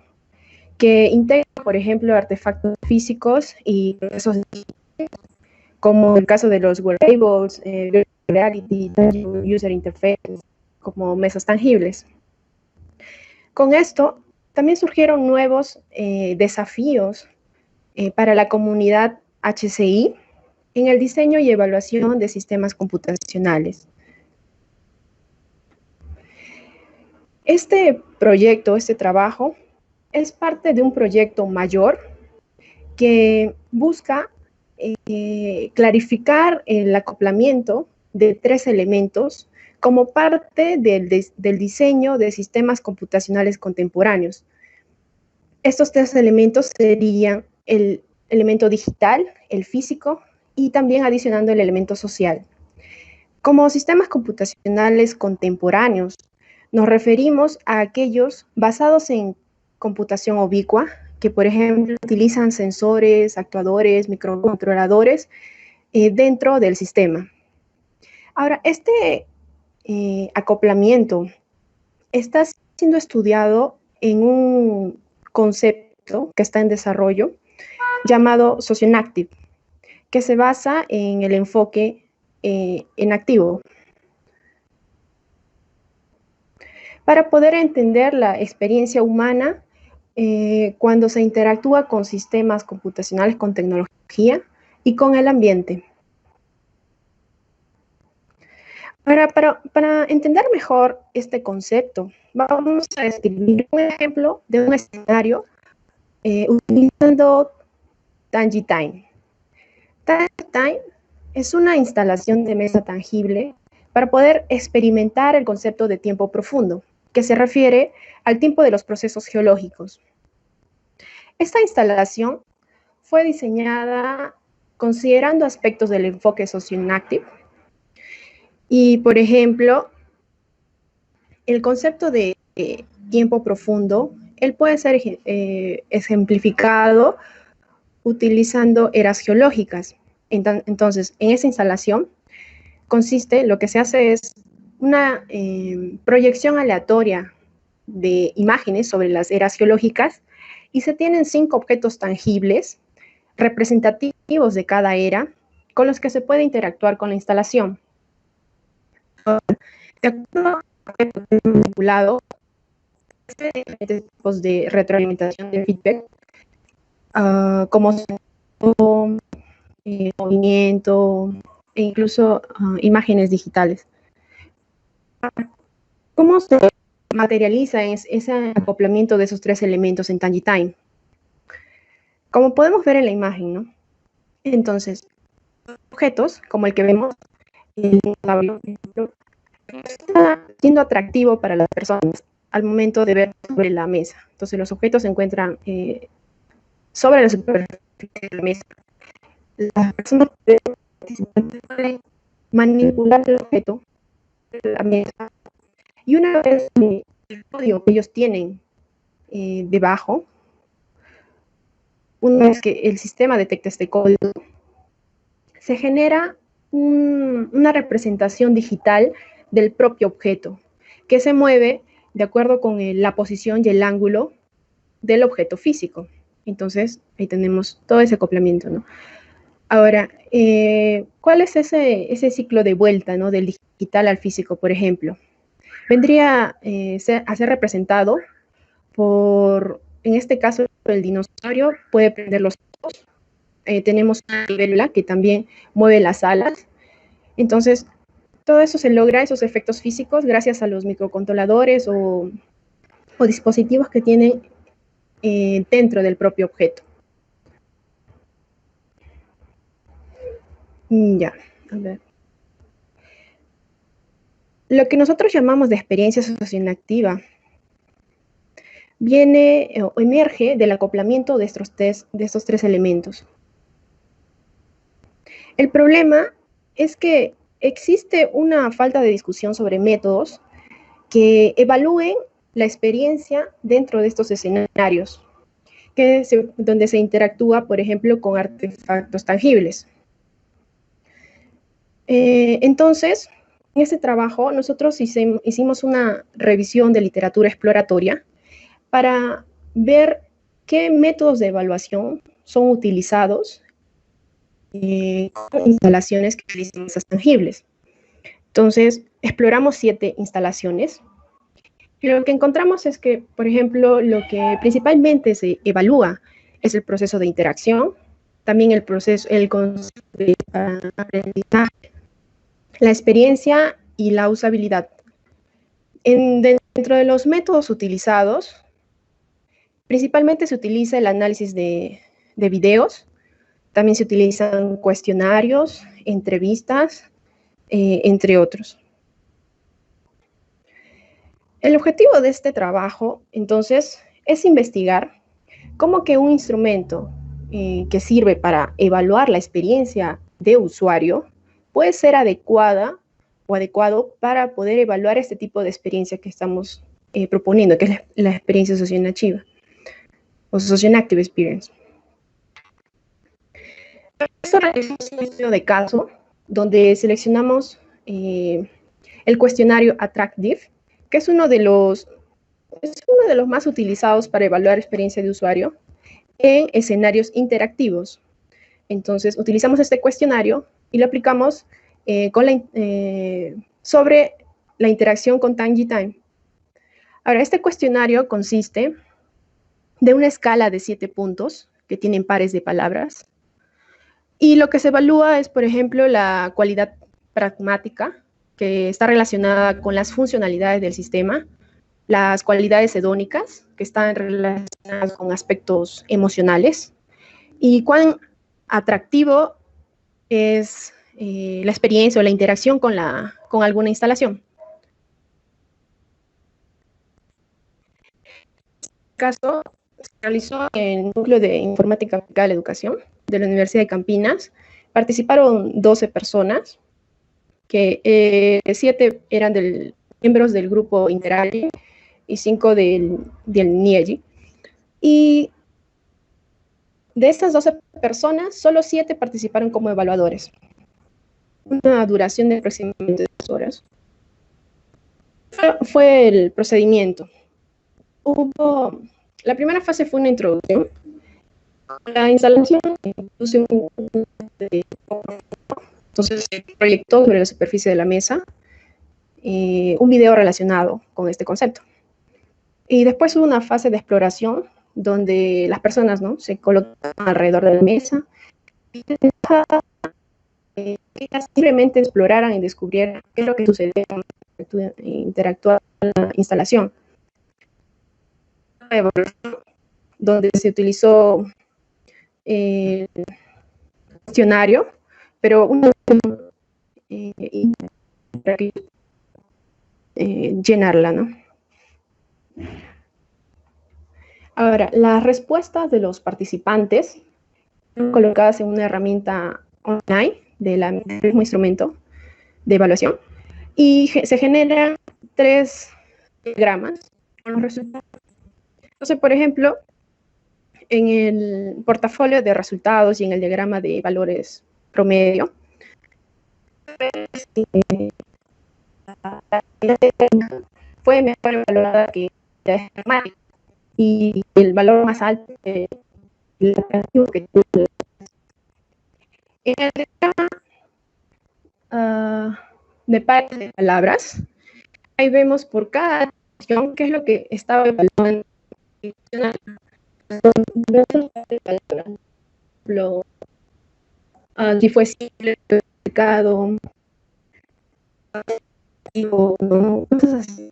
[SPEAKER 4] que integran, por ejemplo, artefactos físicos y procesos como el caso de los wearables, reality, user interface, como mesas tangibles. Con esto, también surgieron nuevos desafíos para la comunidad HCI en el diseño y evaluación de sistemas computacionales. Este proyecto, este trabajo, es parte de un proyecto mayor que busca clarificar el acoplamiento de 3 elementos como parte del diseño de sistemas computacionales contemporáneos. Estos 3 elementos serían el elemento digital, el físico y también adicionando el elemento social. Como sistemas computacionales contemporáneos, nos referimos a aquellos basados en computación ubicua, que por ejemplo utilizan sensores, actuadores, microcontroladores dentro del sistema. Ahora, este acoplamiento está siendo estudiado en un concepto que está en desarrollo llamado Socionactive, que se basa en el enfoque en activo. Para poder entender la experiencia humana cuando se interactúa con sistemas computacionales, con tecnología y con el ambiente. Ahora, para entender mejor este concepto, vamos a describir un ejemplo de un escenario utilizando TangiTime. TangiTime es una instalación de mesa tangible para poder experimentar el concepto de tiempo profundo, que se refiere al tiempo de los procesos geológicos. Esta instalación fue diseñada considerando aspectos del enfoque Socionactive y, por ejemplo, el concepto de tiempo profundo, él puede ser ejemplificado utilizando eras geológicas. Entonces, en esa instalación consiste, lo que se hace es una proyección aleatoria de imágenes sobre las eras geológicas y se tienen 5 objetos tangibles representativos de cada era con los que se puede interactuar con la instalación. De acuerdo al manipulado, tipos de retroalimentación de feedback, como movimiento e incluso imágenes digitales. ¿Cómo se materializa ese acoplamiento de esos 3 elementos en TangiTime? Como podemos ver en la imagen, ¿no? Entonces, objetos como el que vemos está siendo atractivo para las personas al momento de ver sobre la mesa. Entonces, los objetos se encuentran sobre la superficie de la mesa. Las personas pueden manipular el objeto de la mesa y una vez el código que ellos tienen debajo, una vez que el sistema detecta este código, se genera una representación digital del propio objeto que se mueve de acuerdo con la posición y el ángulo del objeto físico. Entonces, ahí tenemos todo ese acoplamiento, ¿no? Ahora, ¿cuál es ese ciclo de vuelta, ¿no? Del digital al físico, por ejemplo? Vendría a ser representado por, en este caso, el dinosaurio puede prender los ojos. Tenemos una libélula que también mueve las alas. Entonces, todo eso se logra, esos efectos físicos, gracias a los microcontroladores o dispositivos que tienen dentro del propio objeto. Ya, a ver. Lo que nosotros llamamos de experiencia socioactiva viene o emerge del acoplamiento de estos tres elementos. El problema es que existe una falta de discusión sobre métodos que evalúen la experiencia dentro de estos escenarios, donde se interactúa, por ejemplo, con artefactos tangibles. Entonces, en este trabajo, nosotros hicimos una revisión de literatura exploratoria para ver qué métodos de evaluación son utilizados con instalaciones que utilizan masas tangibles. Entonces, exploramos 7 instalaciones. Y lo que encontramos es que, por ejemplo, lo que principalmente se evalúa es el proceso de interacción, también el concepto de aprendizaje, la experiencia y la usabilidad. Dentro de los métodos utilizados, principalmente se utiliza el análisis de videos, también se utilizan cuestionarios, entrevistas, entre otros. El objetivo de este trabajo, entonces, es investigar cómo que un instrumento que sirve para evaluar la experiencia de usuario puede ser adecuado para poder evaluar este tipo de experiencia que estamos proponiendo, que es la experiencia socioactiva o socioactive experience. Esto realizamos un estudio de caso donde seleccionamos el cuestionario Attractive, que es uno de los más utilizados para evaluar experiencia de usuario en escenarios interactivos. Entonces, utilizamos este cuestionario y lo aplicamos sobre la interacción con TangiTime. Ahora, este cuestionario consiste de una escala de 7 puntos que tienen pares de palabras. Y lo que se evalúa es, por ejemplo, la cualidad pragmática, que está relacionada con las funcionalidades del sistema, las cualidades hedónicas, que están relacionadas con aspectos emocionales, y cuán atractivo es la experiencia o la interacción con alguna instalación. En este caso, se realizó en el Núcleo de Informática Aplicada a la Educación de la Universidad de Campinas. Participaron 12 personas, que 7 eran miembros del grupo Interali y 5 del NIEGI. Y de estas 12 personas, solo 7 participaron como evaluadores. Una duración de aproximadamente 2 horas. Fue el procedimiento. La primera fase fue una introducción. La instalación entonces se proyectó sobre la superficie de la mesa un video relacionado con este concepto. Y después hubo una fase de exploración donde las personas, ¿no?, se colocaban alrededor de la mesa y simplemente exploraran y descubrieran qué es lo que sucedía cuando interactuaba la instalación. Donde se utilizó cuestionario, pero llenarla, ¿no? Ahora, las respuestas de los participantes son colocadas en una herramienta online del mismo instrumento de evaluación y se generan 3 diagramas con los resultados. Entonces, por ejemplo, en el portafolio de resultados y en el diagrama de valores promedio, fue mejor evaluada que la esquemática y el valor más alto el alternativo que tuvo. En el diagrama de pares de palabras, ahí vemos por cada acción qué es lo que estaba evaluando. Si fue simple, complicado, o no, cosas así.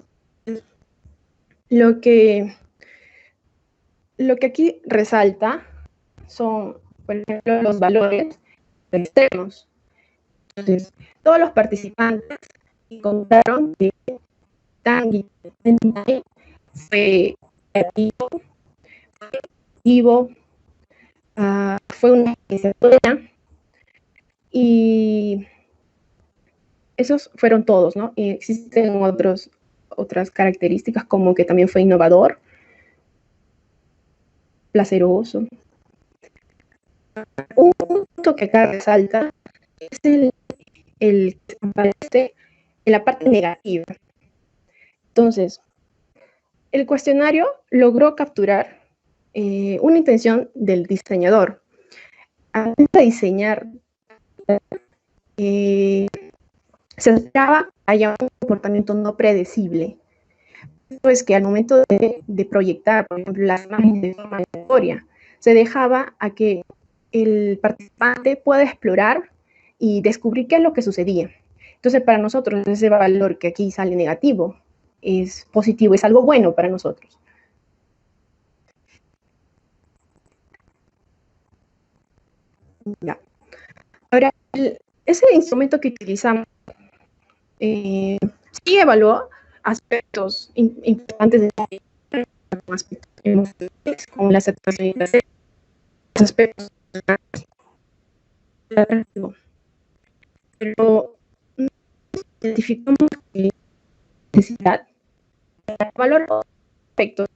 [SPEAKER 4] lo que aquí resalta son, por ejemplo, los valores extremos. Entonces, todos los participantes encontraron que Tanguy fue creativo, fue una experiencia buena, y esos fueron todos, ¿no? Y existen otras características, como que también fue innovador, placeroso. Un punto que acá resalta es el que aparece en la parte negativa. Entonces, el cuestionario logró capturar una intención del diseñador. Antes de diseñar, se esperaba que haya un comportamiento no predecible. Pues que al momento de proyectar, por ejemplo, las imágenes de forma aleatoria, se dejaba a que el participante pueda explorar y descubrir qué es lo que sucedía. Entonces, para nosotros, ese valor que aquí sale negativo es positivo, es algo bueno para nosotros. Ya. Ahora, ese instrumento que utilizamos sí evaluó aspectos importantes de como la aceptación de los aspectos, pero identificamos que necesidad valor aspectos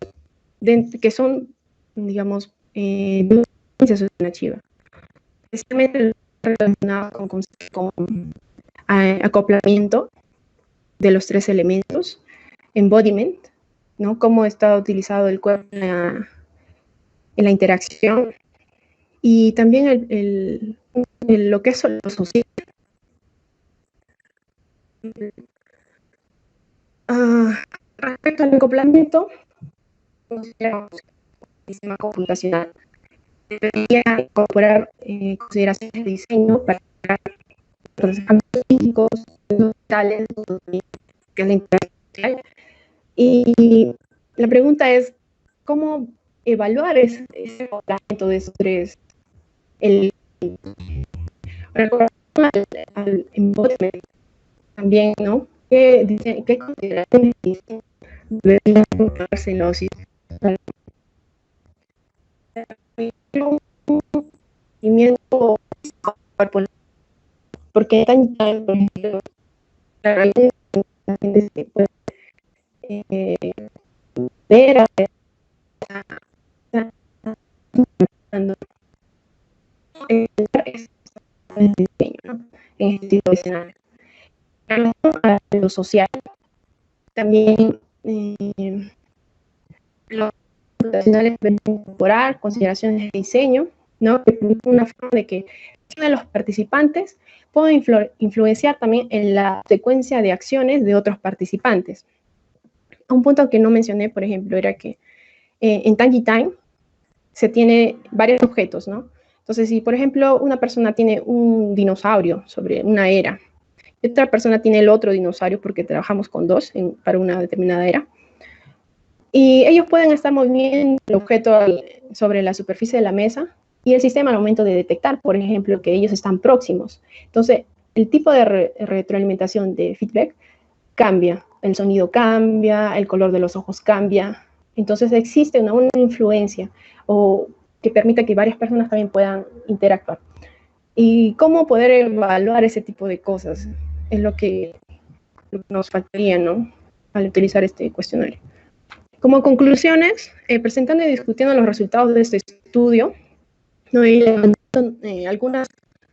[SPEAKER 4] que son, digamos, de una alternativa, especialmente relacionado con acoplamiento de los tres elementos, embodiment, ¿no? Cómo está utilizado el cuerpo en la interacción, y también lo que es lo social. Respecto al acoplamiento, consideramos que el sistema computacional debería incorporar consideraciones de diseño para los ámbitos físicos, sociales, que es la interacción. Y la pregunta es, ¿cómo evaluar ese acoplamiento de esos tres elementos? Al embodiment también, ¿no? ¿Qué consideraciones deberían incorporarse en los sistemas? Porque tan, por ejemplo, la gente se puede ver a el diseño, ¿no? En este tipo de escenario. A lo social, también los profesionales deben incorporar consideraciones de diseño, ¿no? Que permiten una forma de que de los participantes pueda influenciar también en la secuencia de acciones de otros participantes. Un punto que no mencioné, por ejemplo, era que en Tanguy Time se tiene varios objetos, ¿no? Entonces, si por ejemplo una persona tiene un dinosaurio sobre una era, y otra persona tiene el otro dinosaurio, porque trabajamos con dos para una determinada era, y ellos pueden estar moviendo el objeto sobre la superficie de la mesa, y el sistema al momento de detectar, por ejemplo, que ellos están próximos. Entonces, el tipo de retroalimentación de feedback cambia, el sonido cambia, el color de los ojos cambia. Entonces existe una influencia o que permita que varias personas también puedan interactuar. ¿Y cómo poder evaluar ese tipo de cosas? Es lo que nos faltaría, ¿no? Al utilizar este cuestionario. Como conclusiones, presentando y discutiendo los resultados de este estudio, ¿no? Y levantando algunas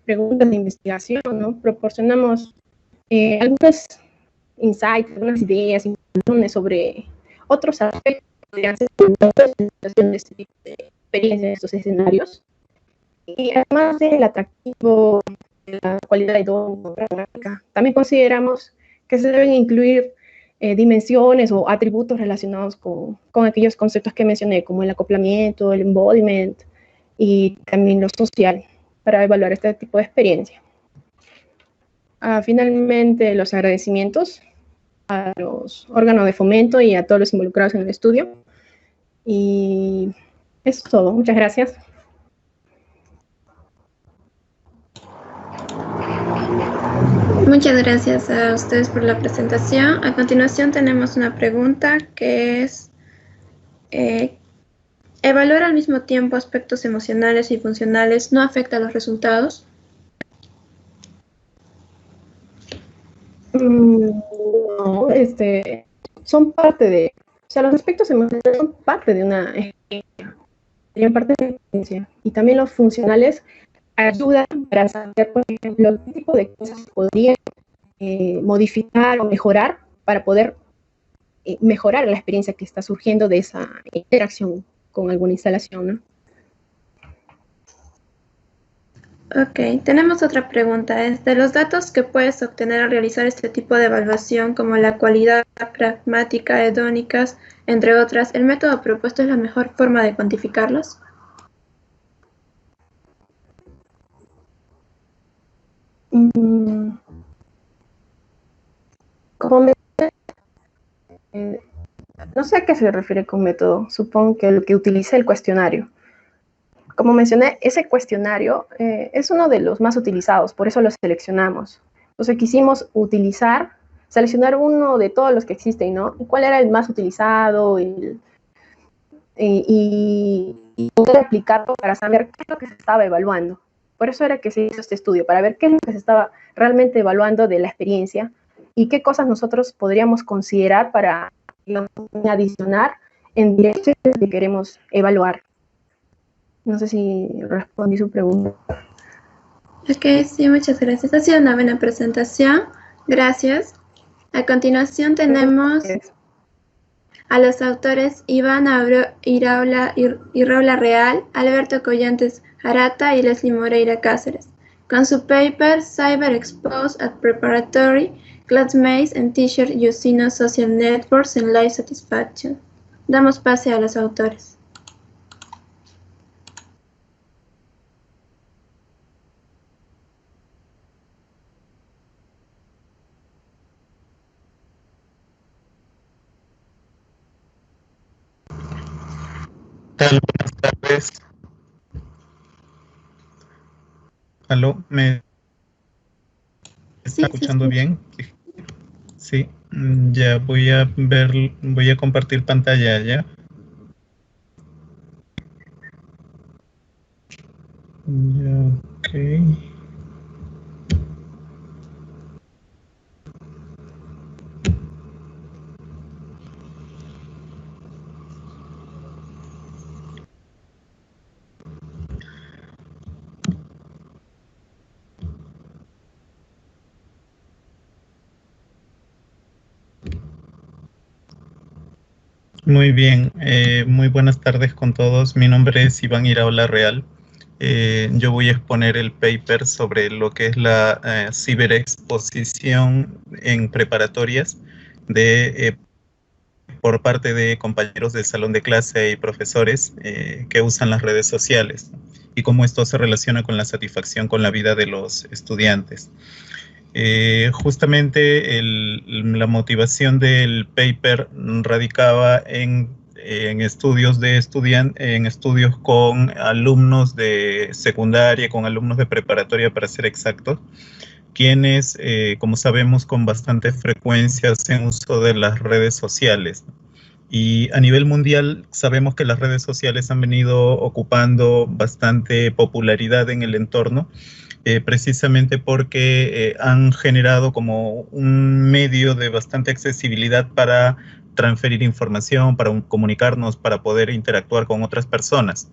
[SPEAKER 4] preguntas de investigación, ¿no? Proporcionamos algunos insights, algunas ideas sobre otros aspectos de este tipo de experiencias en estos escenarios. Y además del atractivo, de la cualidad de don pragmática, también consideramos que se deben incluir dimensiones o atributos relacionados con aquellos conceptos que mencioné, como el acoplamiento, el embodiment y también lo social, para evaluar este tipo de experiencia. Finalmente, los agradecimientos a los órganos de fomento y a todos los involucrados en el estudio. Y Eso es todo. Muchas gracias.
[SPEAKER 1] Muchas gracias a ustedes por la presentación. A continuación tenemos una pregunta que es, ¿evaluar al mismo tiempo aspectos emocionales y funcionales no afecta a los resultados?
[SPEAKER 4] No, son parte de, o sea, los aspectos emocionales son parte de una, parte de la experiencia. Y también los funcionales ayudan para saber, por ejemplo, qué tipo de cosas podrían modificar o mejorar para poder mejorar la experiencia que está surgiendo de esa interacción con alguna instalación, ¿no?
[SPEAKER 1] Ok, tenemos otra pregunta. Es de los datos que puedes obtener al realizar este tipo de evaluación, como la cualidad, pragmática, hedónicas, entre otras, ¿el método propuesto es la mejor forma de cuantificarlos?
[SPEAKER 4] No sé a qué se refiere con método. Supongo que lo que utilice el cuestionario. Como mencioné, ese cuestionario es uno de los más utilizados, por eso lo seleccionamos. Entonces quisimos seleccionar uno de todos los que existen, ¿no? ¿Y cuál era el más utilizado? Y poder aplicarlo para saber qué es lo que se estaba evaluando. Por eso era que se hizo este estudio, para ver qué es lo que se estaba realmente evaluando de la experiencia y qué cosas nosotros podríamos considerar para, digamos, adicionar en dirección que queremos evaluar. No sé si respondí su pregunta.
[SPEAKER 1] Ok, sí, muchas gracias. Ha sido una buena presentación. Gracias. A continuación tenemos a los autores Iván Irraola Real, Alberto Collantes Arata y Leslie Moreira Cáceres, con su paper Cyber Exposed at Preparatory, Classmates and Teacher Using Social Networks and Life Satisfaction. Damos pase a los autores.
[SPEAKER 5] Buenas tardes. ¿Aló? ¿Me está escuchando bien? Sí, ya voy a compartir pantalla ya. Ya, ok. Muy bien, muy buenas tardes con todos. Mi nombre es Iván Irraola Real. Yo voy a exponer el paper sobre lo que es la ciberexposición en preparatorias por parte de compañeros del salón de clase y profesores que usan las redes sociales y cómo esto se relaciona con la satisfacción con la vida de los estudiantes. Justamente la motivación del paper radicaba en estudios con alumnos de secundaria, con alumnos de preparatoria, para ser exactos, quienes, como sabemos, con bastante frecuencia hacen uso de las redes sociales. Y a nivel mundial sabemos que las redes sociales han venido ocupando bastante popularidad en el entorno, precisamente porque han generado como un medio de bastante accesibilidad para transferir información, para comunicarnos, para poder interactuar con otras personas.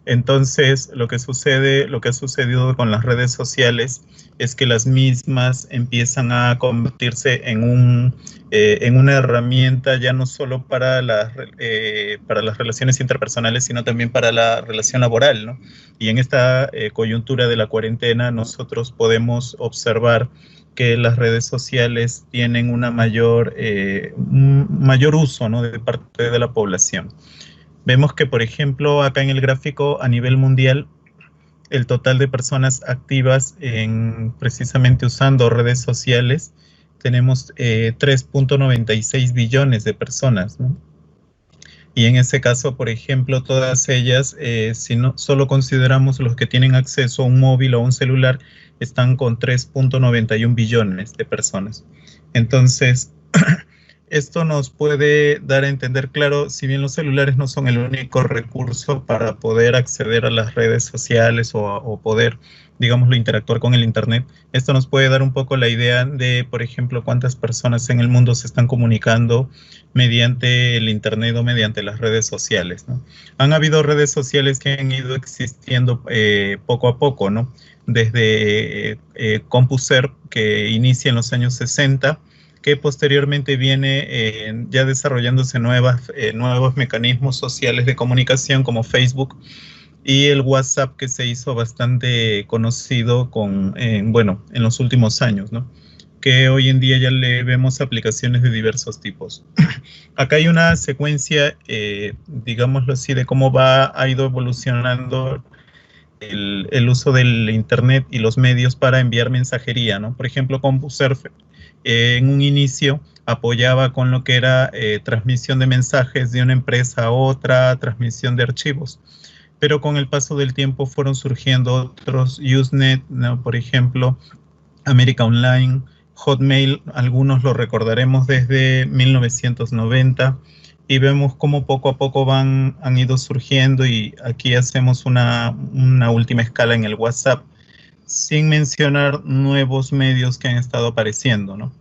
[SPEAKER 5] Entonces, lo que ha sucedido con las redes sociales es que las mismas empiezan a convertirse en una herramienta ya no solo para las relaciones interpersonales, sino también para la relación laboral, ¿no? Y en esta coyuntura de la cuarentena nosotros podemos observar que las redes sociales tienen un mayor uso, ¿no?, de parte de la población. Vemos que, por ejemplo, acá en el gráfico a nivel mundial, el total de personas activas precisamente usando redes sociales, tenemos 3.96 billones de personas, ¿no? Y en ese caso, por ejemplo, todas ellas, si no solo consideramos los que tienen acceso a un móvil o a un celular, están con 3.91 billones de personas. Entonces, esto nos puede dar a entender, claro, si bien los celulares no son el único recurso para poder acceder a las redes sociales o poder, digámoslo, interactuar con el Internet, esto nos puede dar un poco la idea de, por ejemplo, cuántas personas en el mundo se están comunicando mediante el Internet o mediante las redes sociales, ¿no? Han habido redes sociales que han ido existiendo poco a poco, ¿no? Desde CompuServe, que inicia en los años 60, que posteriormente viene ya desarrollándose nuevos mecanismos sociales de comunicación como Facebook, y el WhatsApp, que se hizo bastante conocido en los últimos años, ¿no? Que hoy en día ya le vemos aplicaciones de diversos tipos. Acá hay una secuencia, digámoslo así, de cómo ha ido evolucionando el uso del Internet y los medios para enviar mensajería, ¿no? Por ejemplo, CompuServe en un inicio apoyaba con lo que era transmisión de mensajes de una empresa a otra, transmisión de archivos. Pero con el paso del tiempo fueron surgiendo otros, Usenet, ¿no? Por ejemplo, América Online, Hotmail, algunos lo recordaremos desde 1990, y vemos cómo poco a poco han ido surgiendo, y aquí hacemos una última escala en el WhatsApp, sin mencionar nuevos medios que han estado apareciendo, ¿no?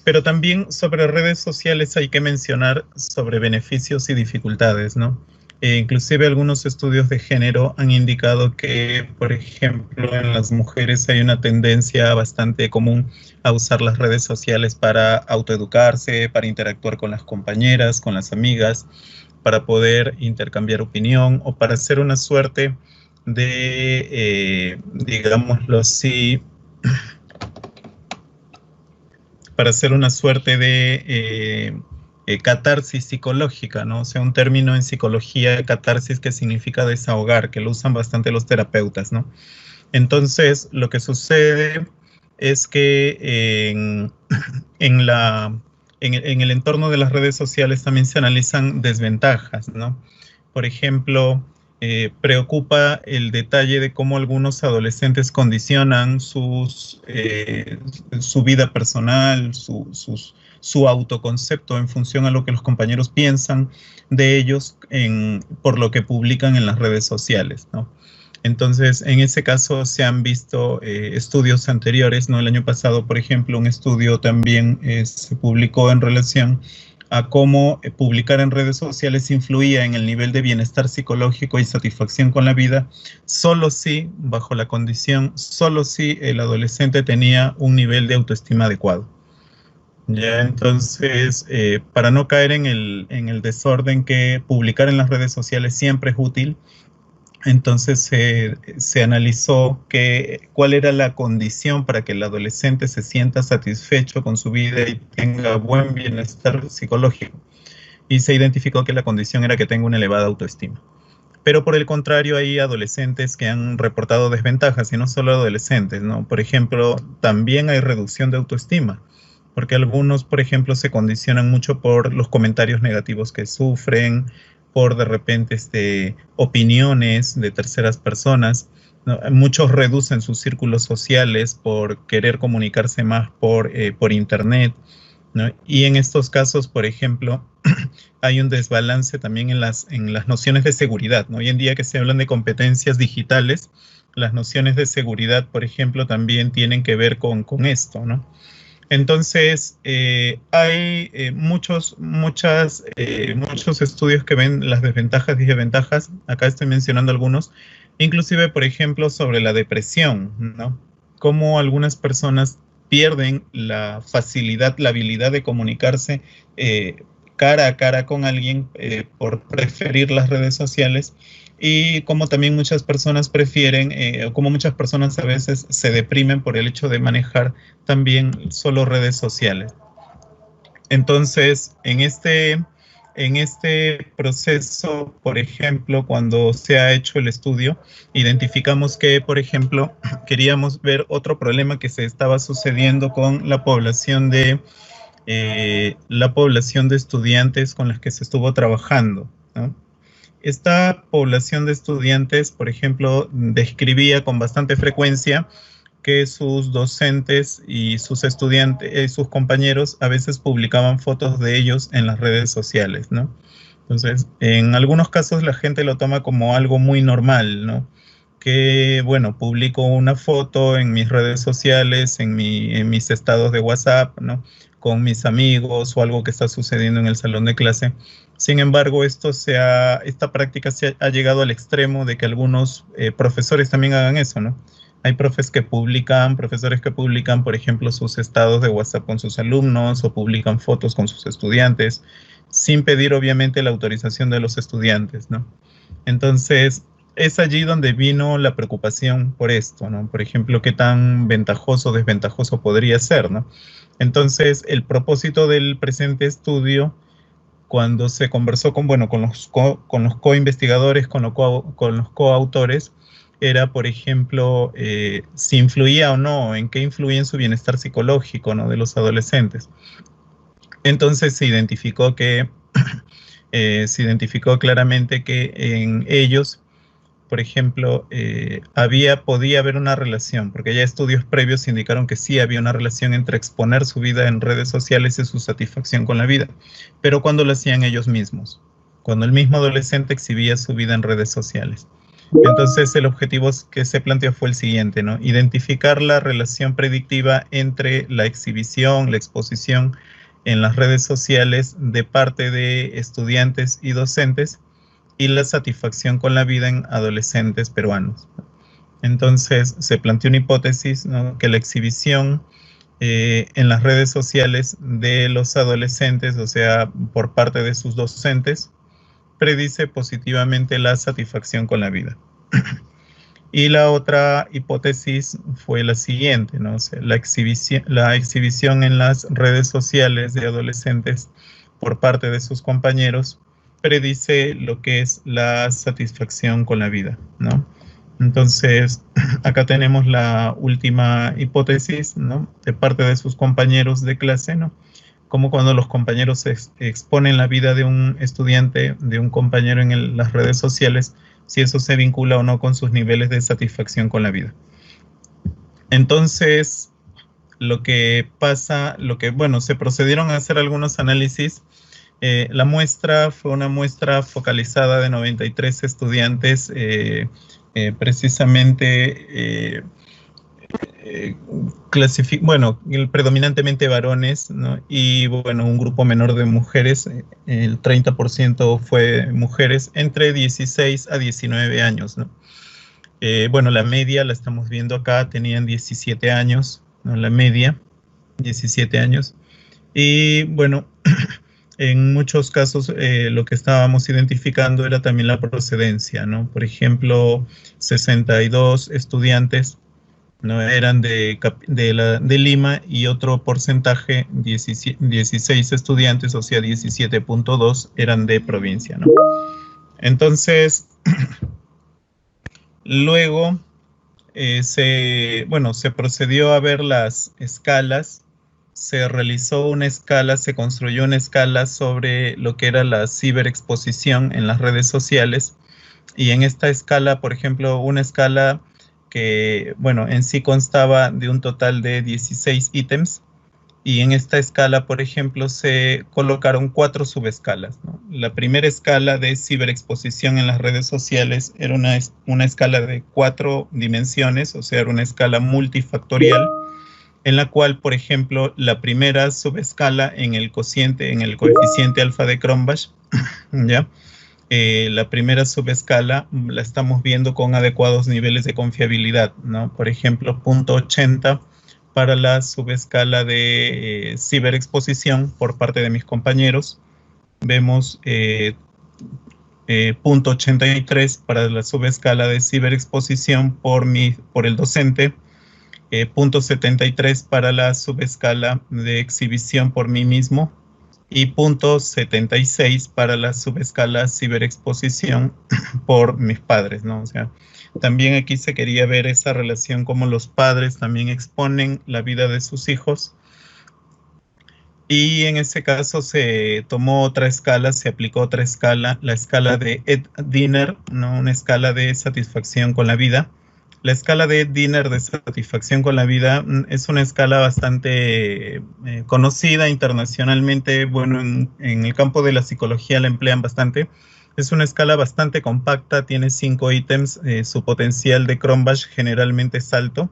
[SPEAKER 5] Pero también sobre redes sociales hay que mencionar sobre beneficios y dificultades, ¿no? Inclusive algunos estudios de género han indicado que, por ejemplo, en las mujeres hay una tendencia bastante común a usar las redes sociales para autoeducarse, para interactuar con las compañeras, con las amigas, para poder intercambiar opinión o para hacer una suerte de, digámoslo así, para hacer una suerte de catarsis psicológica, ¿no? O sea, un término en psicología, catarsis, que significa desahogar, que lo usan bastante los terapeutas, ¿no? Entonces, lo que sucede es que en el entorno de las redes sociales también se analizan desventajas, ¿no? Por ejemplo, preocupa el detalle de cómo algunos adolescentes condicionan su vida personal, su autoconcepto en función a lo que los compañeros piensan de ellos por lo que publican en las redes sociales, ¿no? Entonces, en ese caso se han visto estudios anteriores, ¿no? El año pasado, por ejemplo, un estudio también se publicó en relación a cómo publicar en redes sociales influía en el nivel de bienestar psicológico y satisfacción con la vida, solo si, bajo la condición, solo si el adolescente tenía un nivel de autoestima adecuado. Ya, entonces, para no caer en el desorden que publicar en las redes sociales siempre es útil, entonces se analizó cuál era la condición para que el adolescente se sienta satisfecho con su vida y tenga buen bienestar psicológico. Y se identificó que la condición era que tenga una elevada autoestima. Pero por el contrario, hay adolescentes que han reportado desventajas, y no solo adolescentes, ¿no? Por ejemplo, también hay reducción de autoestima, porque algunos, por ejemplo, se condicionan mucho por los comentarios negativos que sufren, por de repente opiniones de terceras personas, ¿no? Muchos reducen sus círculos sociales por querer comunicarse más por internet, ¿no? Y en estos casos, por ejemplo, hay un desbalance también en las nociones de seguridad, ¿no? Hoy en día que se hablan de competencias digitales, las nociones de seguridad, por ejemplo, también tienen que ver con esto, ¿no? Entonces, hay muchos estudios que ven las desventajas y desventajas. Acá estoy mencionando algunos, inclusive, por ejemplo, sobre la depresión, ¿no? Cómo algunas personas pierden la facilidad, la habilidad de comunicarse cara a cara con alguien por preferir las redes sociales, y como también muchas personas prefieren, o como muchas personas a veces se deprimen por el hecho de manejar también solo redes sociales. Entonces, en este proceso, por ejemplo, cuando se ha hecho el estudio, identificamos que, por ejemplo, queríamos ver otro problema que se estaba sucediendo con la población de la población de estudiantes con las que se estuvo trabajando, ¿no? Esta población de estudiantes, por ejemplo, describía con bastante frecuencia que sus docentes y sus estudiantes, sus compañeros, a veces publicaban fotos de ellos en las redes sociales, ¿no? Entonces, en algunos casos la gente lo toma como algo muy normal, ¿no? Que, bueno, publico una foto en mis redes sociales, en mis estados de WhatsApp, ¿no? Con mis amigos o algo que está sucediendo en el salón de clase. Sin embargo, esta práctica ha llegado al extremo de que algunos profesores también hagan eso, ¿no? Hay profesores que publican, por ejemplo, sus estados de WhatsApp con sus alumnos o publican fotos con sus estudiantes, sin pedir, obviamente, la autorización de los estudiantes, ¿no? Entonces, es allí donde vino la preocupación por esto, ¿no? Por ejemplo, qué tan ventajoso o desventajoso podría ser, ¿no? Entonces, el propósito del presente estudio, cuando se conversó con los co-investigadores, con los coautores, era, por ejemplo, si influía o no, en qué influía en su bienestar psicológico, ¿no? De los adolescentes. Entonces se identificó claramente que en ellos, por ejemplo, podía haber una relación, porque ya estudios previos indicaron que sí había una relación entre exponer su vida en redes sociales y su satisfacción con la vida, pero cuando lo hacían ellos mismos, cuando el mismo adolescente exhibía su vida en redes sociales. Entonces el objetivo que se planteó fue el siguiente, ¿no? Identificar la relación predictiva entre la exhibición, la exposición en las redes sociales de parte de estudiantes y docentes y la satisfacción con la vida en adolescentes peruanos. Entonces se planteó una hipótesis, ¿no? Que la exhibición en las redes sociales de los adolescentes, o sea, por parte de sus docentes, predice positivamente la satisfacción con la vida. Y la otra hipótesis fue la siguiente, ¿no? O sea, la exhibición en las redes sociales de adolescentes por parte de sus compañeros predice lo que es la satisfacción con la vida, ¿no? Entonces, acá tenemos la última hipótesis, ¿no? De parte de sus compañeros de clase, ¿no? Como cuando los compañeros exponen la vida de un estudiante, de un compañero en las redes sociales, si eso se vincula o no con sus niveles de satisfacción con la vida. Entonces, se procedieron a hacer algunos análisis. La muestra fue una muestra focalizada de 93 estudiantes, precisamente predominantemente varones, ¿no? Y bueno, un grupo menor de mujeres, el 30% fue mujeres entre 16 a 19 años, ¿no? La media la estamos viendo acá, tenían 17 años, ¿no? La media, 17 años. Y bueno, en muchos casos lo que estábamos identificando era también la procedencia, ¿no? Por ejemplo, 62 estudiantes, ¿no? Eran de Lima y otro porcentaje, 16 estudiantes, o sea, 17.2 eran de provincia, ¿no? Entonces, luego se procedió a ver las escalas, se realizó una escala, se construyó una escala sobre lo que era la ciberexposición en las redes sociales, y en esta escala, por ejemplo, una escala que, en sí constaba de un total de 16 ítems, y en esta escala, por ejemplo, se colocaron 4 subescalas, ¿no? La primera escala de ciberexposición en las redes sociales era una escala de 4 dimensiones, o sea, era una escala multifactorial, en la cual, por ejemplo, la primera subescala en el coeficiente alfa de Cronbach, ¿ya? La primera subescala la estamos viendo con adecuados niveles de confiabilidad, ¿no? Por ejemplo, 0.80 para la subescala de ciberexposición por parte de mis compañeros. Vemos 0.83 para la subescala de ciberexposición por el docente, 0.73 para la subescala de exhibición por mí mismo, y 0.76 para la subescala ciberexposición por mis padres, ¿no? O sea, también aquí se quería ver esa relación, como los padres también exponen la vida de sus hijos. Y en ese caso se tomó otra escala, se aplicó otra escala, la escala de Ed Diner, ¿no? Una escala de satisfacción con la vida. La escala de Ed Diner de satisfacción con la vida es una escala bastante conocida internacionalmente. Bueno, en el campo de la psicología la emplean bastante. Es una escala bastante compacta, tiene 5 ítems, su potencial de Cronbach generalmente es alto.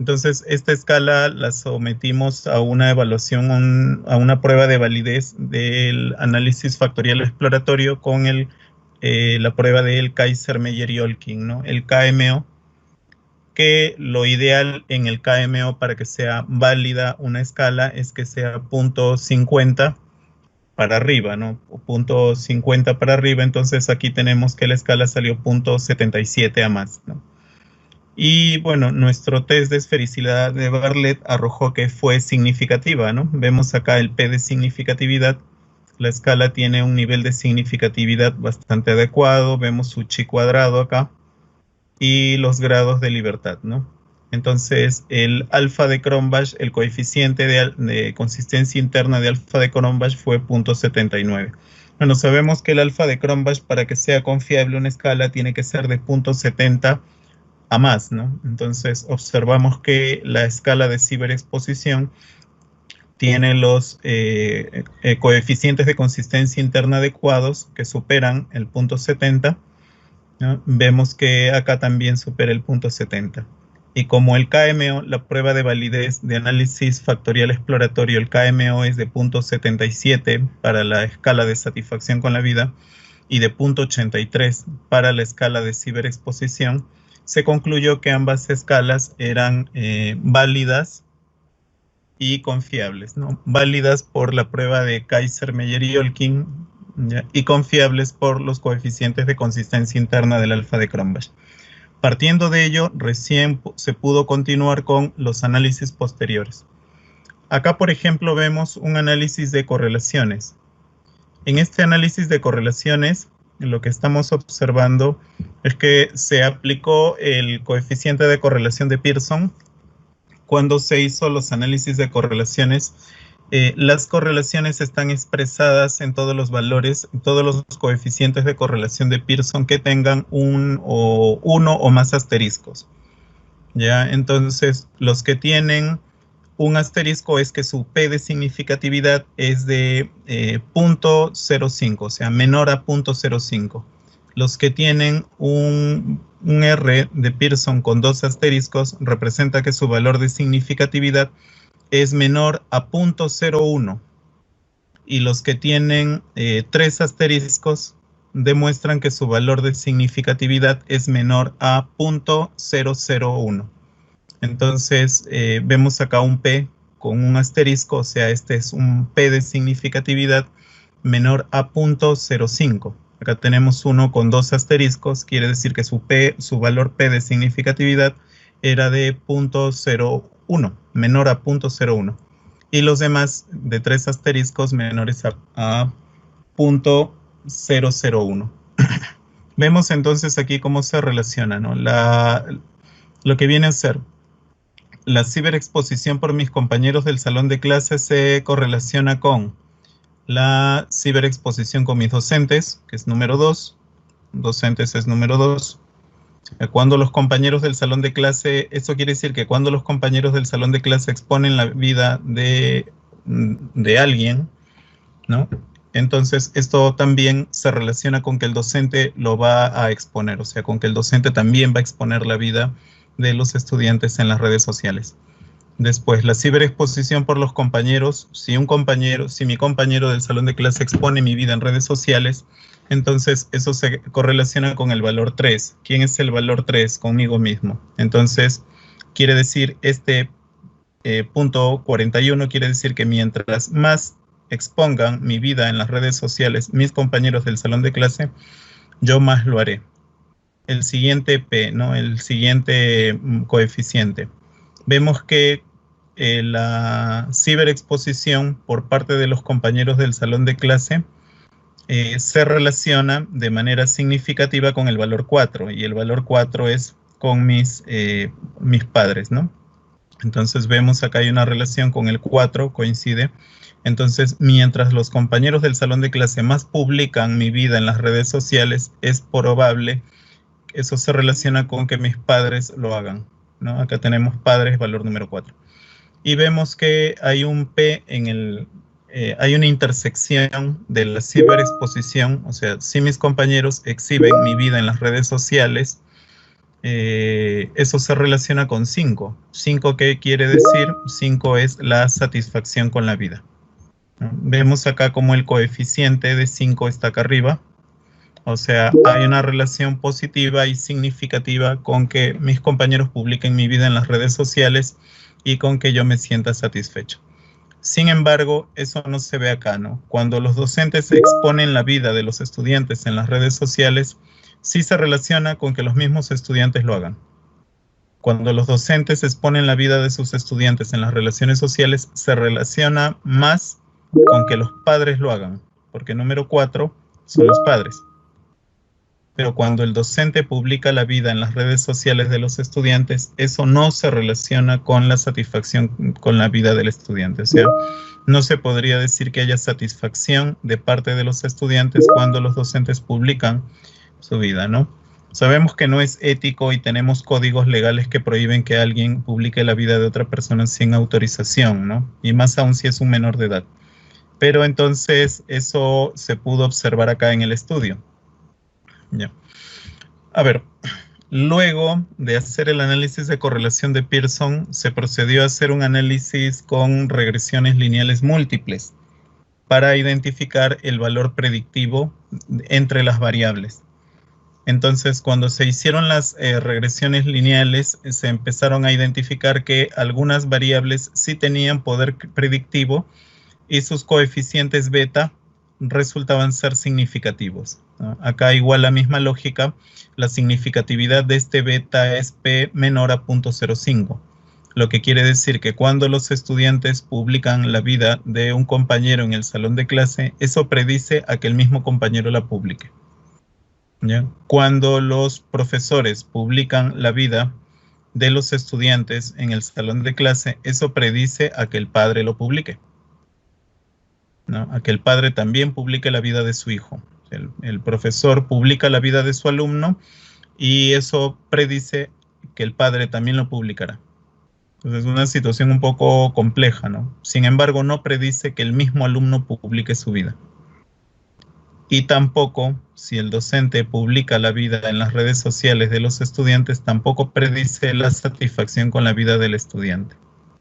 [SPEAKER 5] Entonces, esta escala la sometimos a una evaluación, a una prueba de validez del análisis factorial exploratorio con la prueba del Kaiser-Meyer-Olkin, ¿no? El KMO, que lo ideal en el KMO para que sea válida una escala es que sea 0.50 para arriba, ¿no? 0.50 para arriba, entonces aquí tenemos que la escala salió 0.77 a más, ¿no? Y bueno, nuestro test de esfericidad de Bartlett arrojó que fue significativa, ¿no? Vemos acá el P de significatividad. La escala tiene un nivel de significatividad bastante adecuado. Vemos su chi cuadrado acá y los grados de libertad, ¿no? Entonces, el alfa de Cronbach, el coeficiente de consistencia interna de alfa de Cronbach fue 0.79. Bueno, sabemos que el alfa de Cronbach, para que sea confiable una escala, tiene que ser de 0.70 a más, ¿no? Entonces observamos que la escala de ciberexposición tiene los coeficientes de consistencia interna adecuados que superan el 0.70, ¿no? Vemos que acá también supera el 0.70. Y como el KMO, la prueba de validez de análisis factorial exploratorio, el KMO es de 0.77 para la escala de satisfacción con la vida y de 0.83 para la escala de ciberexposición, se concluyó que ambas escalas eran válidas y confiables, ¿no? Válidas por la prueba de Kaiser-Meyer-Olkin y confiables por los coeficientes de consistencia interna del alfa de Cronbach. Partiendo de ello, recién se pudo continuar con los análisis posteriores. Acá, por ejemplo, vemos un análisis de correlaciones. En este análisis de correlaciones, lo que estamos observando es que se aplicó el coeficiente de correlación de Pearson cuando se hizo los análisis de correlaciones. Las correlaciones están expresadas en todos los valores, en todos los coeficientes de correlación de Pearson que tengan uno o más asteriscos. ¿Ya? Entonces, los que tienen un asterisco es que su P de significatividad es de 0.05, o sea, menor a 0.05. Los que tienen un R de Pearson con 2 asteriscos representa que su valor de significatividad es menor a 0.01. Y los que tienen 3 asteriscos demuestran que su valor de significatividad es menor a 0.001. Entonces, vemos acá un P con un asterisco, o sea, este es un P de significatividad menor a 0.05. Acá tenemos uno con 2 asteriscos, quiere decir que su valor P de significatividad era de 0.01, menor a 0.01. Y los demás de 3 asteriscos menores a 0.001. Vemos entonces aquí cómo se relaciona, ¿no? Lo que viene a ser la ciberexposición por mis compañeros del salón de clases se correlaciona con la ciberexposición con mis docentes, que es número 2. Docentes es número 2. Cuando los compañeros del salón de clase, esto quiere decir que cuando los compañeros del salón de clase exponen la vida de alguien, ¿no? Entonces, esto también se relaciona con que el docente lo va a exponer, o sea, con que el docente también va a exponer la vida de los estudiantes en las redes sociales. Después, la ciberexposición por los compañeros. Si mi compañero del salón de clase expone mi vida en redes sociales, entonces eso se correlaciona con el valor 3. ¿Quién es el valor 3? Conmigo mismo. Entonces, quiere decir, punto 41 quiere decir que mientras más expongan mi vida en las redes sociales mis compañeros del salón de clase, yo más lo haré. El siguiente P, ¿no? El siguiente coeficiente. Vemos que la ciberexposición por parte de los compañeros del salón de clase se relaciona de manera significativa con el valor 4, y el valor 4 es con mis padres, ¿no? Entonces vemos acá hay una relación con el 4, coincide. Entonces, mientras los compañeros del salón de clase más publican mi vida en las redes sociales, es probable que eso se relaciona con que mis padres lo hagan, ¿no? Acá tenemos padres, valor número 4. Y vemos que hay un P en el... hay una intersección de la ciberexposición, o sea, si mis compañeros exhiben mi vida en las redes sociales, eso se relaciona con 5. 5, ¿qué quiere decir? 5 es la satisfacción con la vida. Vemos acá como el coeficiente de 5 está acá arriba. O sea, hay una relación positiva y significativa con que mis compañeros publiquen mi vida en las redes sociales y con que yo me sienta satisfecho. Sin embargo, eso no se ve acá, ¿no? Cuando los docentes exponen la vida de los estudiantes en las redes sociales, sí se relaciona con que los mismos estudiantes lo hagan. Cuando los docentes exponen la vida de sus estudiantes en las relaciones sociales, se relaciona más con que los padres lo hagan, porque número 4 son los padres. Pero cuando el docente publica la vida en las redes sociales de los estudiantes, eso no se relaciona con la satisfacción con la vida del estudiante. O sea, no se podría decir que haya satisfacción de parte de los estudiantes cuando los docentes publican su vida, ¿no? Sabemos que no es ético y tenemos códigos legales que prohíben que alguien publique la vida de otra persona sin autorización, ¿no? Y más aún si es un menor de edad. Pero entonces eso se pudo observar acá en el estudio. Ya. A ver, luego de hacer el análisis de correlación de Pearson, se procedió a hacer un análisis con regresiones lineales múltiples para identificar el valor predictivo entre las variables. Entonces, cuando se hicieron las regresiones lineales, se empezaron a identificar que algunas variables sí tenían poder predictivo y sus coeficientes beta resultaban ser significativos, ¿no? Acá igual la misma lógica, la significatividad de este beta es P menor a 0.05, lo que quiere decir que cuando los estudiantes publican la vida de un compañero en el salón de clase, eso predice a que el mismo compañero la publique, ¿ya? Cuando los profesores publican la vida de los estudiantes en el salón de clase, eso predice a que el padre lo publique, ¿no? A que el padre también publique la vida de su hijo. El profesor publica la vida de su alumno y eso predice que el padre también lo publicará. Entonces es una situación un poco compleja, ¿no? Sin embargo, no predice que el mismo alumno publique su vida. Y tampoco, si el docente publica la vida en las redes sociales de los estudiantes, tampoco predice la satisfacción con la vida del estudiante.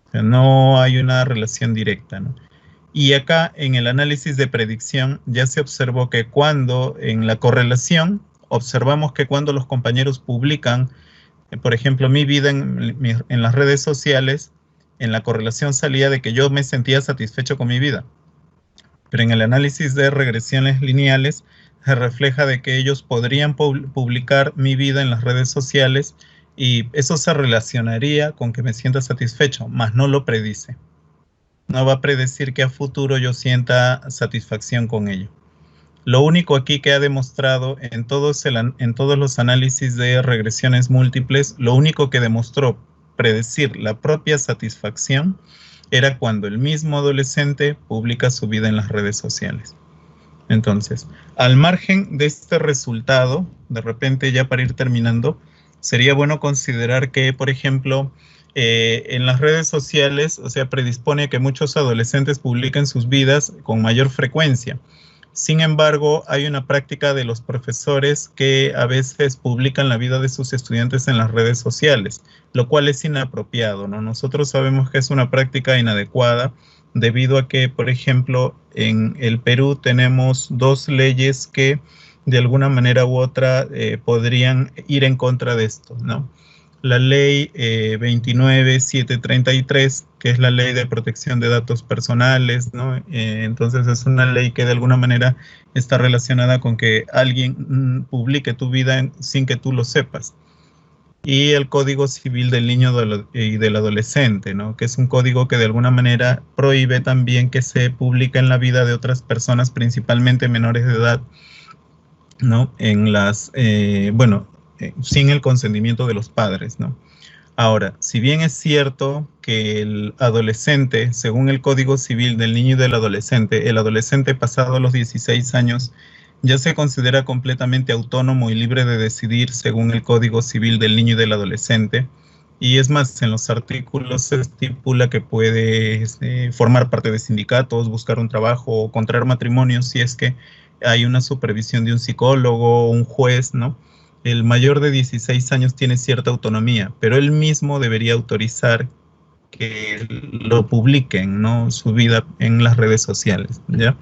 [SPEAKER 5] O sea, no hay una relación directa, ¿no? Y acá en el análisis de predicción ya se observó que cuando en la correlación observamos que cuando los compañeros publican, por ejemplo, mi vida en las redes sociales, en la correlación salía de que yo me sentía satisfecho con mi vida. Pero en el análisis de regresiones lineales se refleja de que ellos podrían publicar mi vida en las redes sociales y eso se relacionaría con que me sienta satisfecho, mas no lo predice. No va a predecir que a futuro yo sienta satisfacción con ello. Lo único aquí que ha demostrado en todos los análisis de regresiones múltiples, lo único que demostró predecir la propia satisfacción era cuando el mismo adolescente publica su vida en las redes sociales. Entonces, al margen de este resultado, de repente ya para ir terminando, sería bueno considerar que, por ejemplo, en las redes sociales, o sea, predispone a que muchos adolescentes publiquen sus vidas con mayor frecuencia. Sin embargo, hay una práctica de los profesores que a veces publican la vida de sus estudiantes en las redes sociales, lo cual es inapropiado, ¿no? Nosotros sabemos que es una práctica inadecuada debido a que, por ejemplo, en el Perú tenemos 2 leyes que de alguna manera u otra podrían ir en contra de esto, ¿no? La ley 29733, que es la ley de protección de datos personales, ¿no? Entonces es una ley que de alguna manera está relacionada con que alguien publique tu vida sin que tú lo sepas. Y el Código Civil del Niño y del Adolescente, ¿no? Que es un código que de alguna manera prohíbe también que se publique en la vida de otras personas, principalmente menores de edad, ¿no? En las, sin el consentimiento de los padres, ¿no? Ahora, si bien es cierto que el adolescente, según el Código Civil del niño y del adolescente, el adolescente pasado los 16 años ya se considera completamente autónomo y libre de decidir según el Código Civil del niño y del adolescente. Y es más, en los artículos se estipula que puede formar parte de sindicatos, buscar un trabajo o contraer matrimonio si es que hay una supervisión de un psicólogo o un juez, ¿no? El mayor de 16 años tiene cierta autonomía, pero él mismo debería autorizar que lo publiquen, ¿no? Su vida en las redes sociales, ¿ya?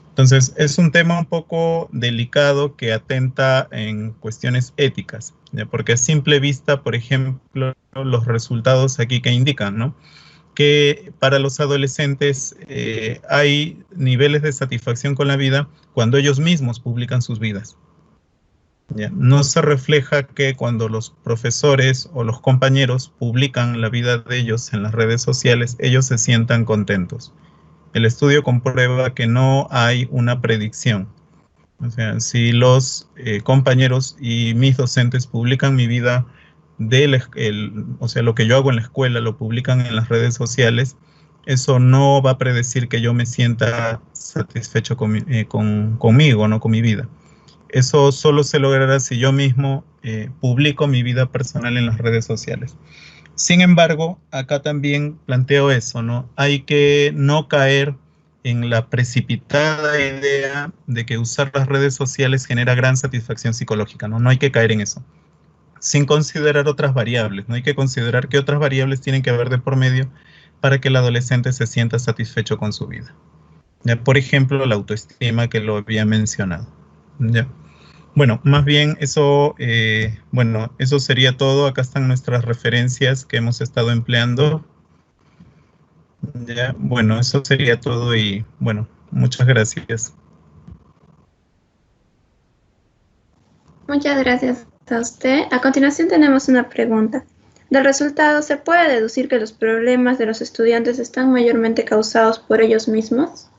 [SPEAKER 5] Entonces, es un tema un poco delicado que atenta en cuestiones éticas, ¿ya? Porque a simple vista, por ejemplo, los resultados aquí que indican, ¿no? Que para los adolescentes hay niveles de satisfacción con la vida cuando ellos mismos publican sus vidas. ¿Ya? No se refleja que cuando los profesores o los compañeros publican la vida de ellos en las redes sociales, ellos se sientan contentos. El estudio comprueba que no hay una predicción. O sea, si los compañeros y mis docentes publican mi vida, o sea, lo que yo hago en la escuela, lo publican en las redes sociales, eso no va a predecir que yo me sienta satisfecho conmigo, ¿no? Con mi vida. Eso solo se logrará si yo mismo publico mi vida personal en las redes sociales. Sin embargo, acá también planteo eso, ¿no? Hay que no caer en la precipitada idea de que usar las redes sociales genera gran satisfacción psicológica, ¿no? No hay que caer en eso. Sin considerar otras variables, ¿no? Hay que considerar qué otras variables tienen que haber de por medio para que el adolescente se sienta satisfecho con su vida. ¿Ya? Por ejemplo, la autoestima que lo había mencionado. ¿Ya? Bueno, más bien eso, bueno, eso sería todo. Acá están nuestras referencias que hemos estado empleando. Ya, bueno, eso sería todo y bueno, muchas gracias.
[SPEAKER 1] Muchas gracias a usted. A continuación tenemos una pregunta. Del resultado, ¿se puede deducir que los problemas de los estudiantes están mayormente causados por ellos mismos?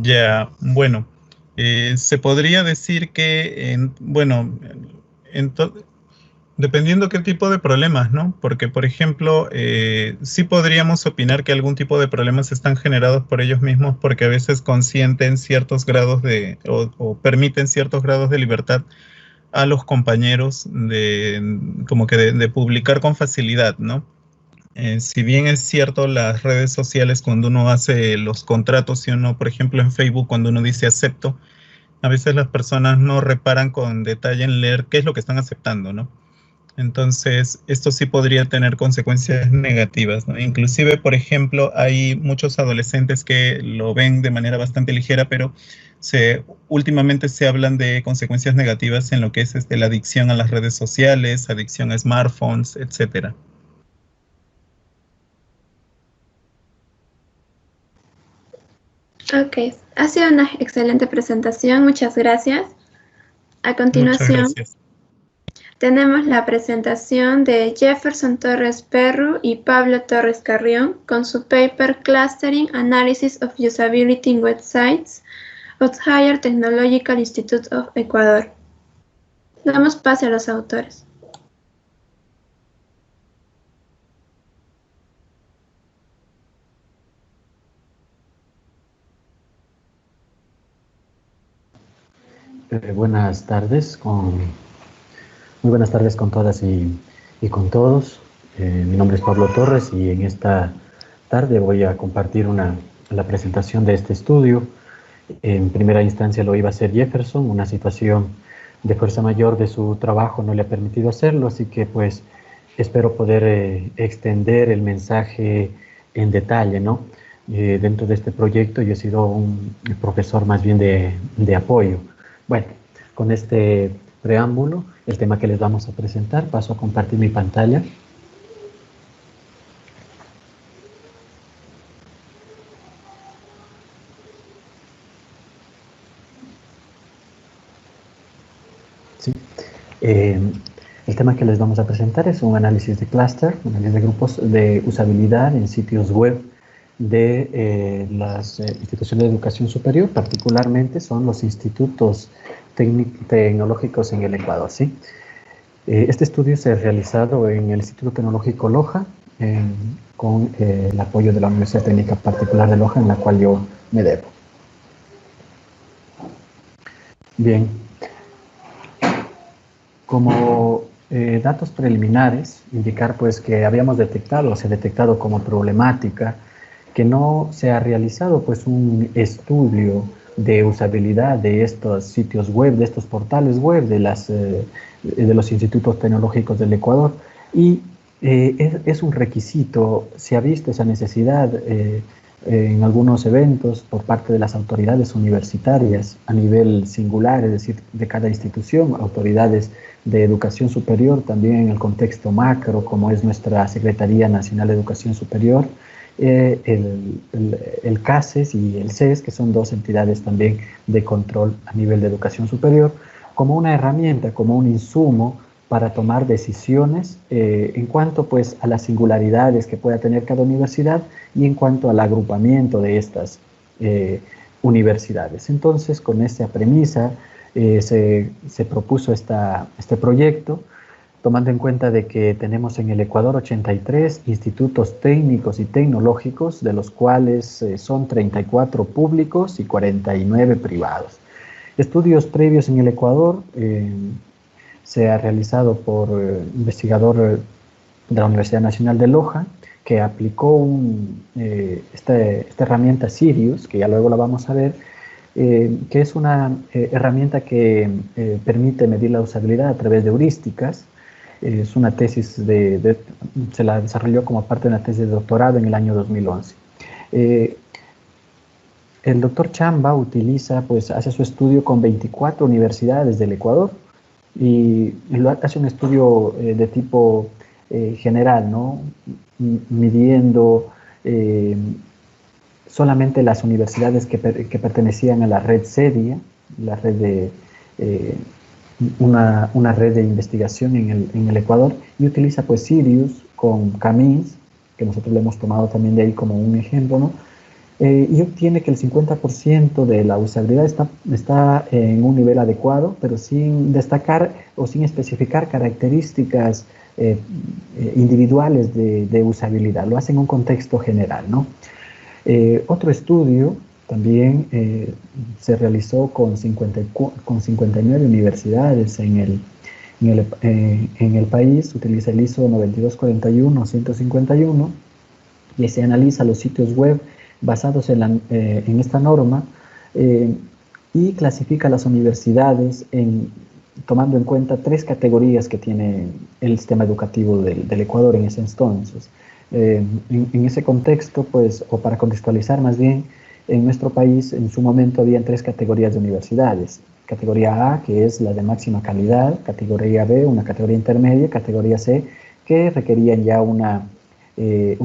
[SPEAKER 5] Ya, bueno, se podría decir que, bueno, dependiendo qué tipo de problemas, ¿no? Porque, por ejemplo, sí podríamos opinar que algún tipo de problemas están generados por ellos mismos porque a veces consienten ciertos grados o permiten ciertos grados de libertad a los compañeros de publicar con facilidad, ¿no? Si bien es cierto, las redes sociales, cuando uno hace los contratos, si uno, por ejemplo, en Facebook, cuando uno dice acepto, a veces las personas no reparan con detalle en leer qué es lo que están aceptando, ¿no? Entonces, esto sí podría tener consecuencias negativas, ¿no? Inclusive, por ejemplo, hay muchos adolescentes que lo ven de manera bastante ligera, pero últimamente se hablan de consecuencias negativas en lo que es la adicción a las redes sociales, adicción a smartphones, etcétera.
[SPEAKER 1] Ok, ha sido una excelente presentación, muchas gracias. A continuación, tenemos la presentación de Jefferson Torres Perru y Pablo Torres Carrión con su paper Clustering Analysis of Usability in Websites of Higher Technological Institute of Ecuador. Damos pase a los autores.
[SPEAKER 6] Buenas tardes, muy buenas tardes con todas y con todos. Mi nombre es Pablo Torres y en esta tarde voy a compartir la presentación de este estudio. En primera instancia lo iba a hacer Jefferson, una situación de fuerza mayor de su trabajo no le ha permitido hacerlo, así que pues espero poder extender el mensaje en detalle, ¿no? Dentro de este proyecto yo he sido un profesor más bien de apoyo. Bueno, con este preámbulo, el tema que les vamos a presentar, paso a compartir mi pantalla. Sí. El tema que les vamos a presentar es un análisis de clúster, un análisis de grupos de usabilidad en sitios web de las instituciones de educación superior, particularmente son los institutos tecnológicos en el Ecuador, ¿sí? Este estudio se ha realizado en el Instituto Tecnológico Loja, con el apoyo de la Universidad Técnica Particular de Loja, en la cual yo me debo. Bien, como datos preliminares, indicar pues que habíamos detectado, o se ha detectado como problemática, que no se ha realizado pues un estudio de usabilidad de estos sitios web, de estos portales web de los institutos tecnológicos del Ecuador, y es un requisito, se ha visto esa necesidad en algunos eventos por parte de las autoridades universitarias a nivel singular, es decir, de cada institución, autoridades de educación superior, también en el contexto macro, como es nuestra Secretaría Nacional de Educación Superior, el CASES y el CES, que son dos entidades también de control a nivel de educación superior, como una herramienta, como un insumo para tomar decisiones en cuanto pues, a las singularidades que pueda tener cada universidad y en cuanto al agrupamiento de estas universidades. Entonces, con esta premisa se propuso este proyecto, tomando en cuenta de que tenemos en el Ecuador 83 institutos técnicos y tecnológicos, de los cuales son 34 públicos y 49 privados. Estudios previos en el Ecuador se ha realizado por investigador de la Universidad Nacional de Loja, que aplicó esta herramienta Sirius, que ya luego la vamos a ver, que es una herramienta que permite medir la usabilidad a través de heurísticas. Es una tesis se la desarrolló como parte de una tesis de doctorado en el año 2011. El doctor Chamba hace su estudio con 24 universidades del Ecuador y hace un estudio de tipo general, ¿no? Midiendo solamente las universidades que pertenecían a la red CEDIA, la red de una red de investigación en el Ecuador, y utiliza pues Sirius con CAMINS, que nosotros le hemos tomado también de ahí como un ejemplo, ¿no? Y obtiene que el 50% de la usabilidad está en un nivel adecuado, pero sin destacar o sin especificar características individuales de usabilidad. Lo hace en un contexto general, ¿no? Otro estudio también se realizó con 59 universidades en el país. Utiliza el ISO 9241-151 y se analiza los sitios web basados en esta norma y clasifica las universidades tomando en cuenta 3 categorías que tiene el sistema educativo del Ecuador en ese entonces. En ese contexto, pues, o para contextualizar más bien, en nuestro país en su momento habían 3 categorías de universidades. Categoría A, que es la de máxima calidad; categoría B, una categoría intermedia; categoría C, que requerían ya un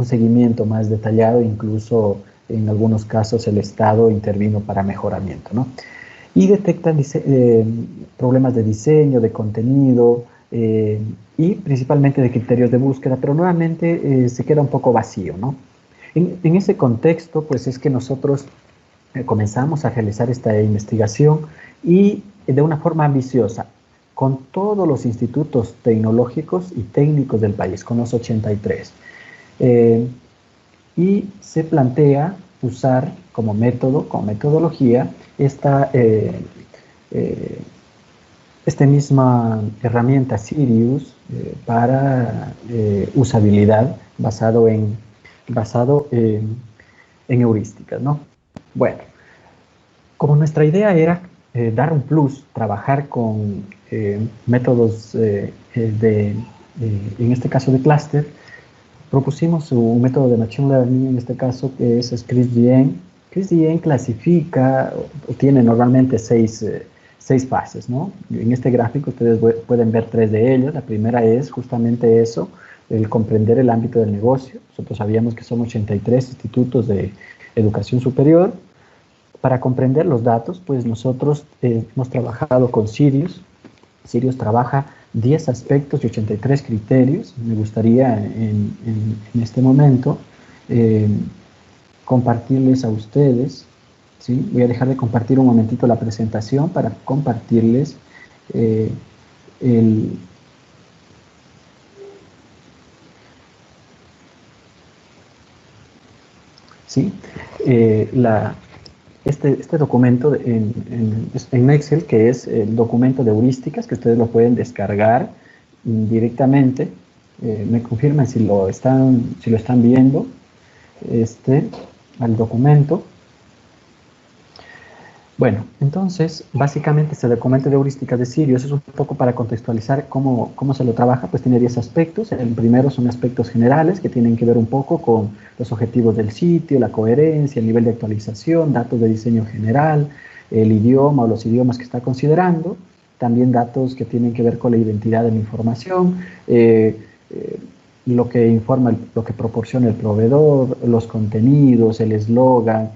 [SPEAKER 6] seguimiento más detallado, incluso en algunos casos el Estado intervino para mejoramiento, ¿no? Y detectan problemas de diseño, de contenido y principalmente de criterios de búsqueda, pero nuevamente se queda un poco vacío, ¿no? En ese contexto, pues es que nosotros comenzamos a realizar esta investigación y de una forma ambiciosa, con todos los institutos tecnológicos y técnicos del país, con los 83. Y se plantea usar como metodología esta misma herramienta Sirius para usabilidad basado en heurísticas, ¿no? Bueno, como nuestra idea era dar un plus, trabajar con métodos en este caso de clúster, propusimos un método de Machine Learning, en este caso, que es CrisDN. CrisDN clasifica, tiene normalmente 6 fases, ¿no? En este gráfico ustedes pueden ver 3 de ellas. La primera es justamente eso, el comprender el ámbito del negocio. Nosotros sabíamos que son 83 institutos de educación superior. Para comprender los datos, pues nosotros hemos trabajado con Sirius. Sirius trabaja 10 aspectos y 83 criterios. Me gustaría en este momento compartirles a ustedes, ¿sí? Voy a dejar de compartir un momentito la presentación para compartirles ¿sí? Este documento en Excel, que es el documento de heurísticas, que ustedes lo pueden descargar directamente. Me confirman si lo están viendo, al documento. Bueno, entonces, básicamente este documento de heurísticas de Sirius es un poco para contextualizar cómo se lo trabaja. Pues tiene 10 aspectos. El primero son aspectos generales que tienen que ver un poco con los objetivos del sitio, la coherencia, el nivel de actualización, datos de diseño general, el idioma o los idiomas que está considerando, también datos que tienen que ver con la identidad de la información, lo que informa, lo que proporciona el proveedor, los contenidos, el eslogan,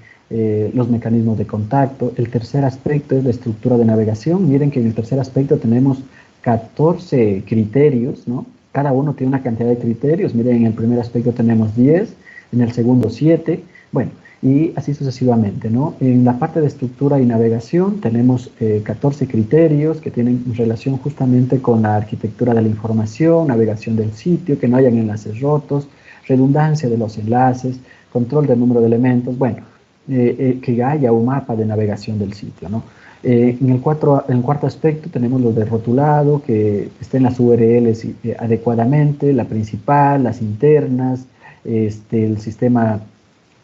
[SPEAKER 6] los mecanismos de contacto. El tercer aspecto es la estructura de navegación. Miren que en el tercer aspecto tenemos 14 criterios, ¿no? Cada uno tiene una cantidad de criterios. Miren, en el primer aspecto tenemos 10, en el segundo 7, bueno, y así sucesivamente, ¿no? En la parte de estructura y navegación tenemos 14 criterios que tienen relación justamente con la arquitectura de la información, navegación del sitio, que no hayan enlaces rotos, redundancia de los enlaces, control del número de elementos, bueno, que haya un mapa de navegación del sitio, ¿no? En el cuarto aspecto tenemos los de rotulado, que estén las URLs adecuadamente, la principal, las internas, el sistema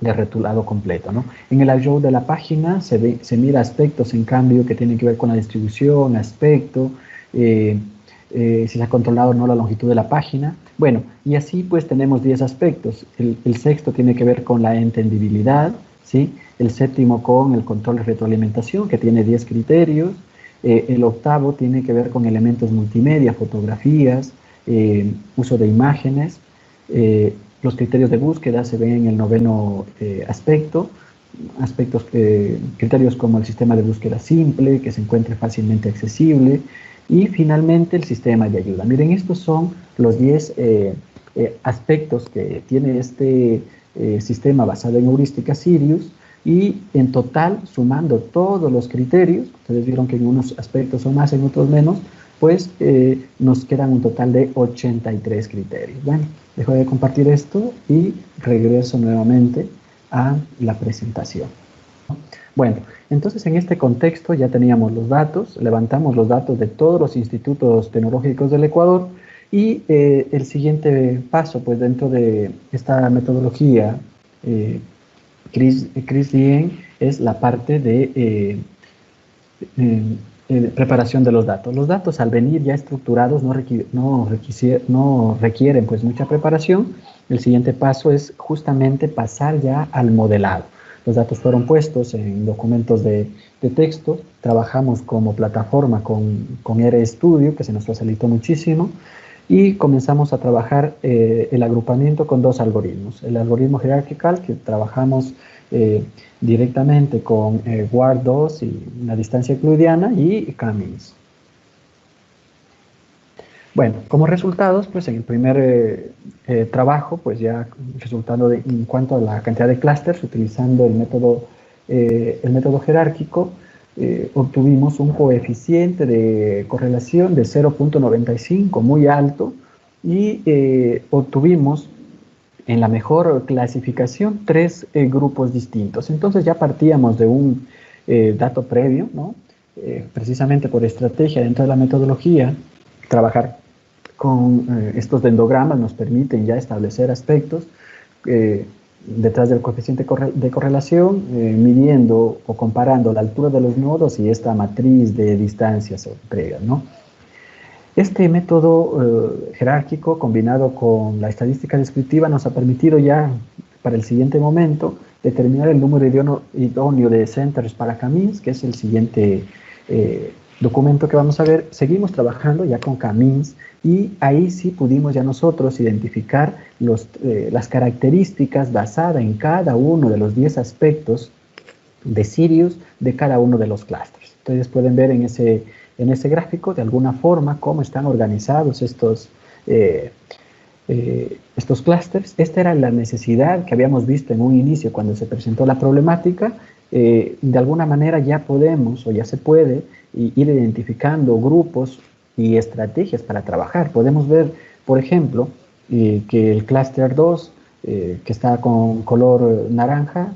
[SPEAKER 6] de rotulado completo, ¿no? En el layout de la página se mira aspectos, en cambio, que tienen que ver con la distribución, aspecto, si se ha controlado o no la longitud de la página. Bueno, y así pues tenemos 10 aspectos. El sexto tiene que ver con la entendibilidad, ¿sí? El séptimo con el control de retroalimentación, que tiene 10 criterios. El octavo tiene que ver con elementos multimedia, fotografías, uso de imágenes. Los criterios de búsqueda se ven en el noveno aspecto. Criterios como el sistema de búsqueda simple, que se encuentre fácilmente accesible. Y finalmente el sistema de ayuda. Miren, estos son los 10 aspectos que tiene este sistema basado en heurística Sirius, y en total, sumando todos los criterios, ustedes vieron que en unos aspectos son más, en otros menos, pues nos quedan un total de 83 criterios. Bueno, dejo de compartir esto y regreso nuevamente a la presentación. Bueno, entonces en este contexto ya teníamos los datos, levantamos los datos de todos los institutos tecnológicos del Ecuador, y el siguiente paso, pues dentro de esta metodología CRIS-DM, es la parte de preparación de los datos. Los datos, al venir ya estructurados, no requieren pues mucha preparación. El siguiente paso es justamente pasar ya al modelado. Los datos fueron puestos en documentos de texto. Trabajamos como plataforma con RStudio, que se nos facilitó muchísimo, y comenzamos a trabajar el agrupamiento con 2 algoritmos. El algoritmo jerárquico, que trabajamos directamente con WAR2 y la distancia euclidiana, y K-means. Bueno, como resultados, pues en el primer trabajo, pues ya resultando en cuanto a la cantidad de clústeres, utilizando el método jerárquico, obtuvimos un coeficiente de correlación de 0.95, muy alto, y obtuvimos en la mejor clasificación 3 grupos distintos. Entonces ya partíamos de un dato previo, ¿no? Precisamente por estrategia dentro de la metodología, trabajar con estos dendrogramas nos permiten ya establecer aspectos detrás del coeficiente de correlación, midiendo o comparando la altura de los nodos y esta matriz de distancias previas, ¿no? Este método jerárquico combinado con la estadística descriptiva nos ha permitido ya para el siguiente momento determinar el número idóneo de centers para K-means, que es el siguiente documento que vamos a ver. Seguimos trabajando ya con K-means, y ahí sí pudimos ya nosotros identificar las características basadas en cada uno de los 10 aspectos de Sirius de cada uno de los clústeres. Ustedes pueden ver en ese gráfico de alguna forma cómo están organizados estos clústeres. Esta era la necesidad que habíamos visto en un inicio cuando se presentó la problemática. De alguna manera ya podemos o ya se puede ir identificando grupos y estrategias para trabajar. Podemos ver, por ejemplo, que el clúster 2 que está con color naranja,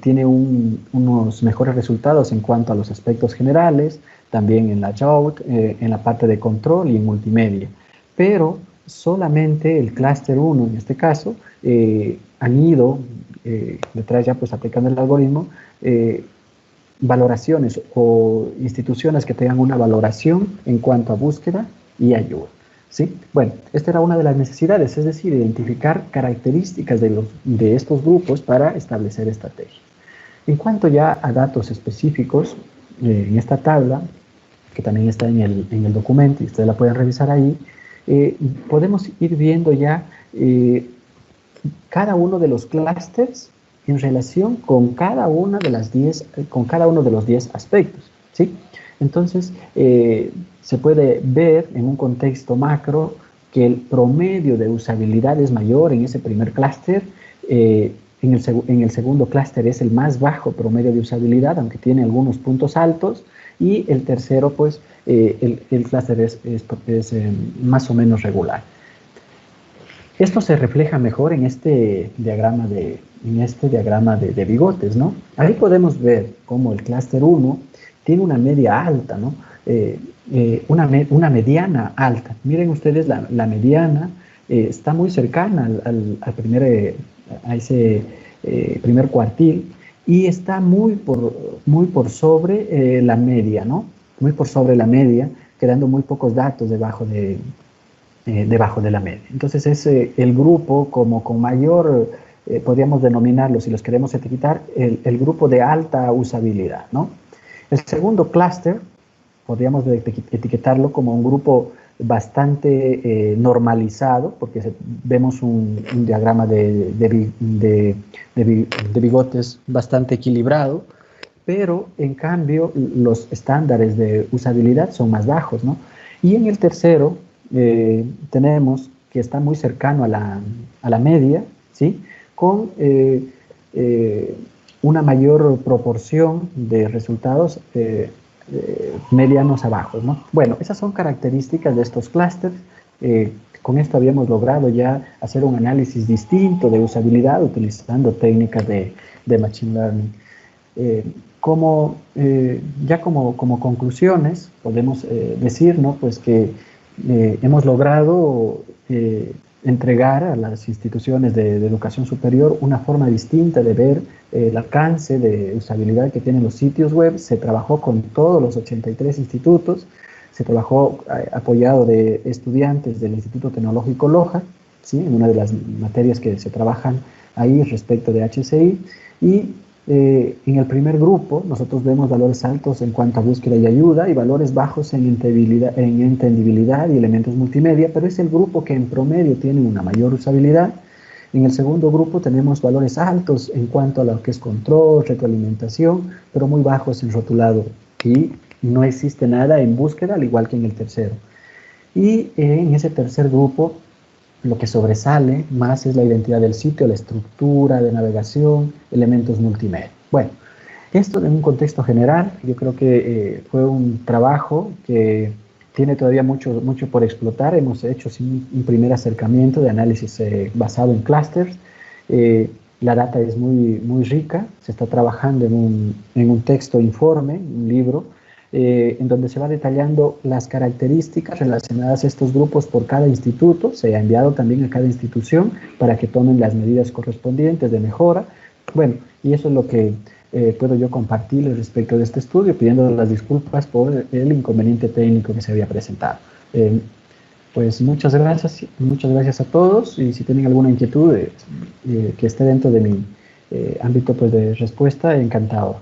[SPEAKER 6] tiene unos mejores resultados en cuanto a los aspectos generales, también en layout, en la parte de control y en multimedia. Pero solamente el clúster 1, en este caso, han ido, detrás ya pues aplicando el algoritmo, valoraciones o instituciones que tengan una valoración en cuanto a búsqueda y ayuda. ¿Sí? Bueno, esta era una de las necesidades, es decir, identificar características de estos grupos para establecer estrategias. En cuanto ya a datos específicos, en esta tabla, que también está en el documento y ustedes la pueden revisar ahí, podemos ir viendo ya cada uno de los clústeres en relación con cada uno de los 10 aspectos, ¿sí? Entonces, se puede ver en un contexto macro que el promedio de usabilidad es mayor en ese primer clúster. En el segundo clúster es el más bajo promedio de usabilidad, aunque tiene algunos puntos altos. Y el tercero, pues, el clúster es más o menos regular. Esto se refleja mejor en este diagrama de bigotes, ¿no? Ahí podemos ver cómo el clúster 1 tiene una media alta, ¿no? Una mediana alta. Miren ustedes, la mediana está muy cercana a ese primer cuartil y está muy por sobre la media, ¿no? Muy por sobre la media, quedando muy pocos datos debajo de la media. Entonces es el grupo como con mayor, podríamos denominarlo, si los queremos etiquetar, el grupo de alta usabilidad, ¿no? El segundo clúster podríamos etiquetarlo como un grupo bastante normalizado, porque vemos un diagrama de bigotes bastante equilibrado, pero en cambio los estándares de usabilidad son más bajos, ¿no? Y en el tercero tenemos que está muy cercano a la media, ¿sí? Con una mayor proporción de resultados medianos a bajos, ¿no? Bueno, esas son características de estos clústeres. Con esto habíamos logrado ya hacer un análisis distinto de usabilidad utilizando técnicas de Machine Learning. Como conclusiones, podemos decir, ¿no? Pues que hemos logrado entregar a las instituciones de educación superior una forma distinta de ver el alcance de usabilidad que tienen los sitios web. Se trabajó con todos los 83 institutos, se trabajó apoyado de estudiantes del Instituto Tecnológico Loja, ¿sí? En una de las materias que se trabajan ahí respecto de HCI, y en el primer grupo nosotros vemos valores altos en cuanto a búsqueda y ayuda y valores bajos en entendibilidad y elementos multimedia, pero es el grupo que en promedio tiene una mayor usabilidad. En el segundo grupo tenemos valores altos en cuanto a lo que es control, retroalimentación, pero muy bajos en rotulado y no existe nada en búsqueda, al igual que en el tercero. Y en ese tercer grupo lo que sobresale más es la identidad del sitio, la estructura de navegación, elementos multimedia. Bueno, esto en un contexto general, yo creo que fue un trabajo que tiene todavía mucho por explotar. Hemos hecho un primer acercamiento de análisis basado en clústeres. La data es muy rica, se está trabajando en un texto informe, un libro, en donde se va detallando las características relacionadas a estos grupos por cada instituto. Se ha enviado también a cada institución para que tomen las medidas correspondientes de mejora. Bueno, y eso es lo que puedo yo compartirles respecto de este estudio, pidiendo las disculpas por el inconveniente técnico que se había presentado. Pues muchas gracias a todos, y si tienen alguna inquietud que esté dentro de mi ámbito pues, de respuesta, encantado.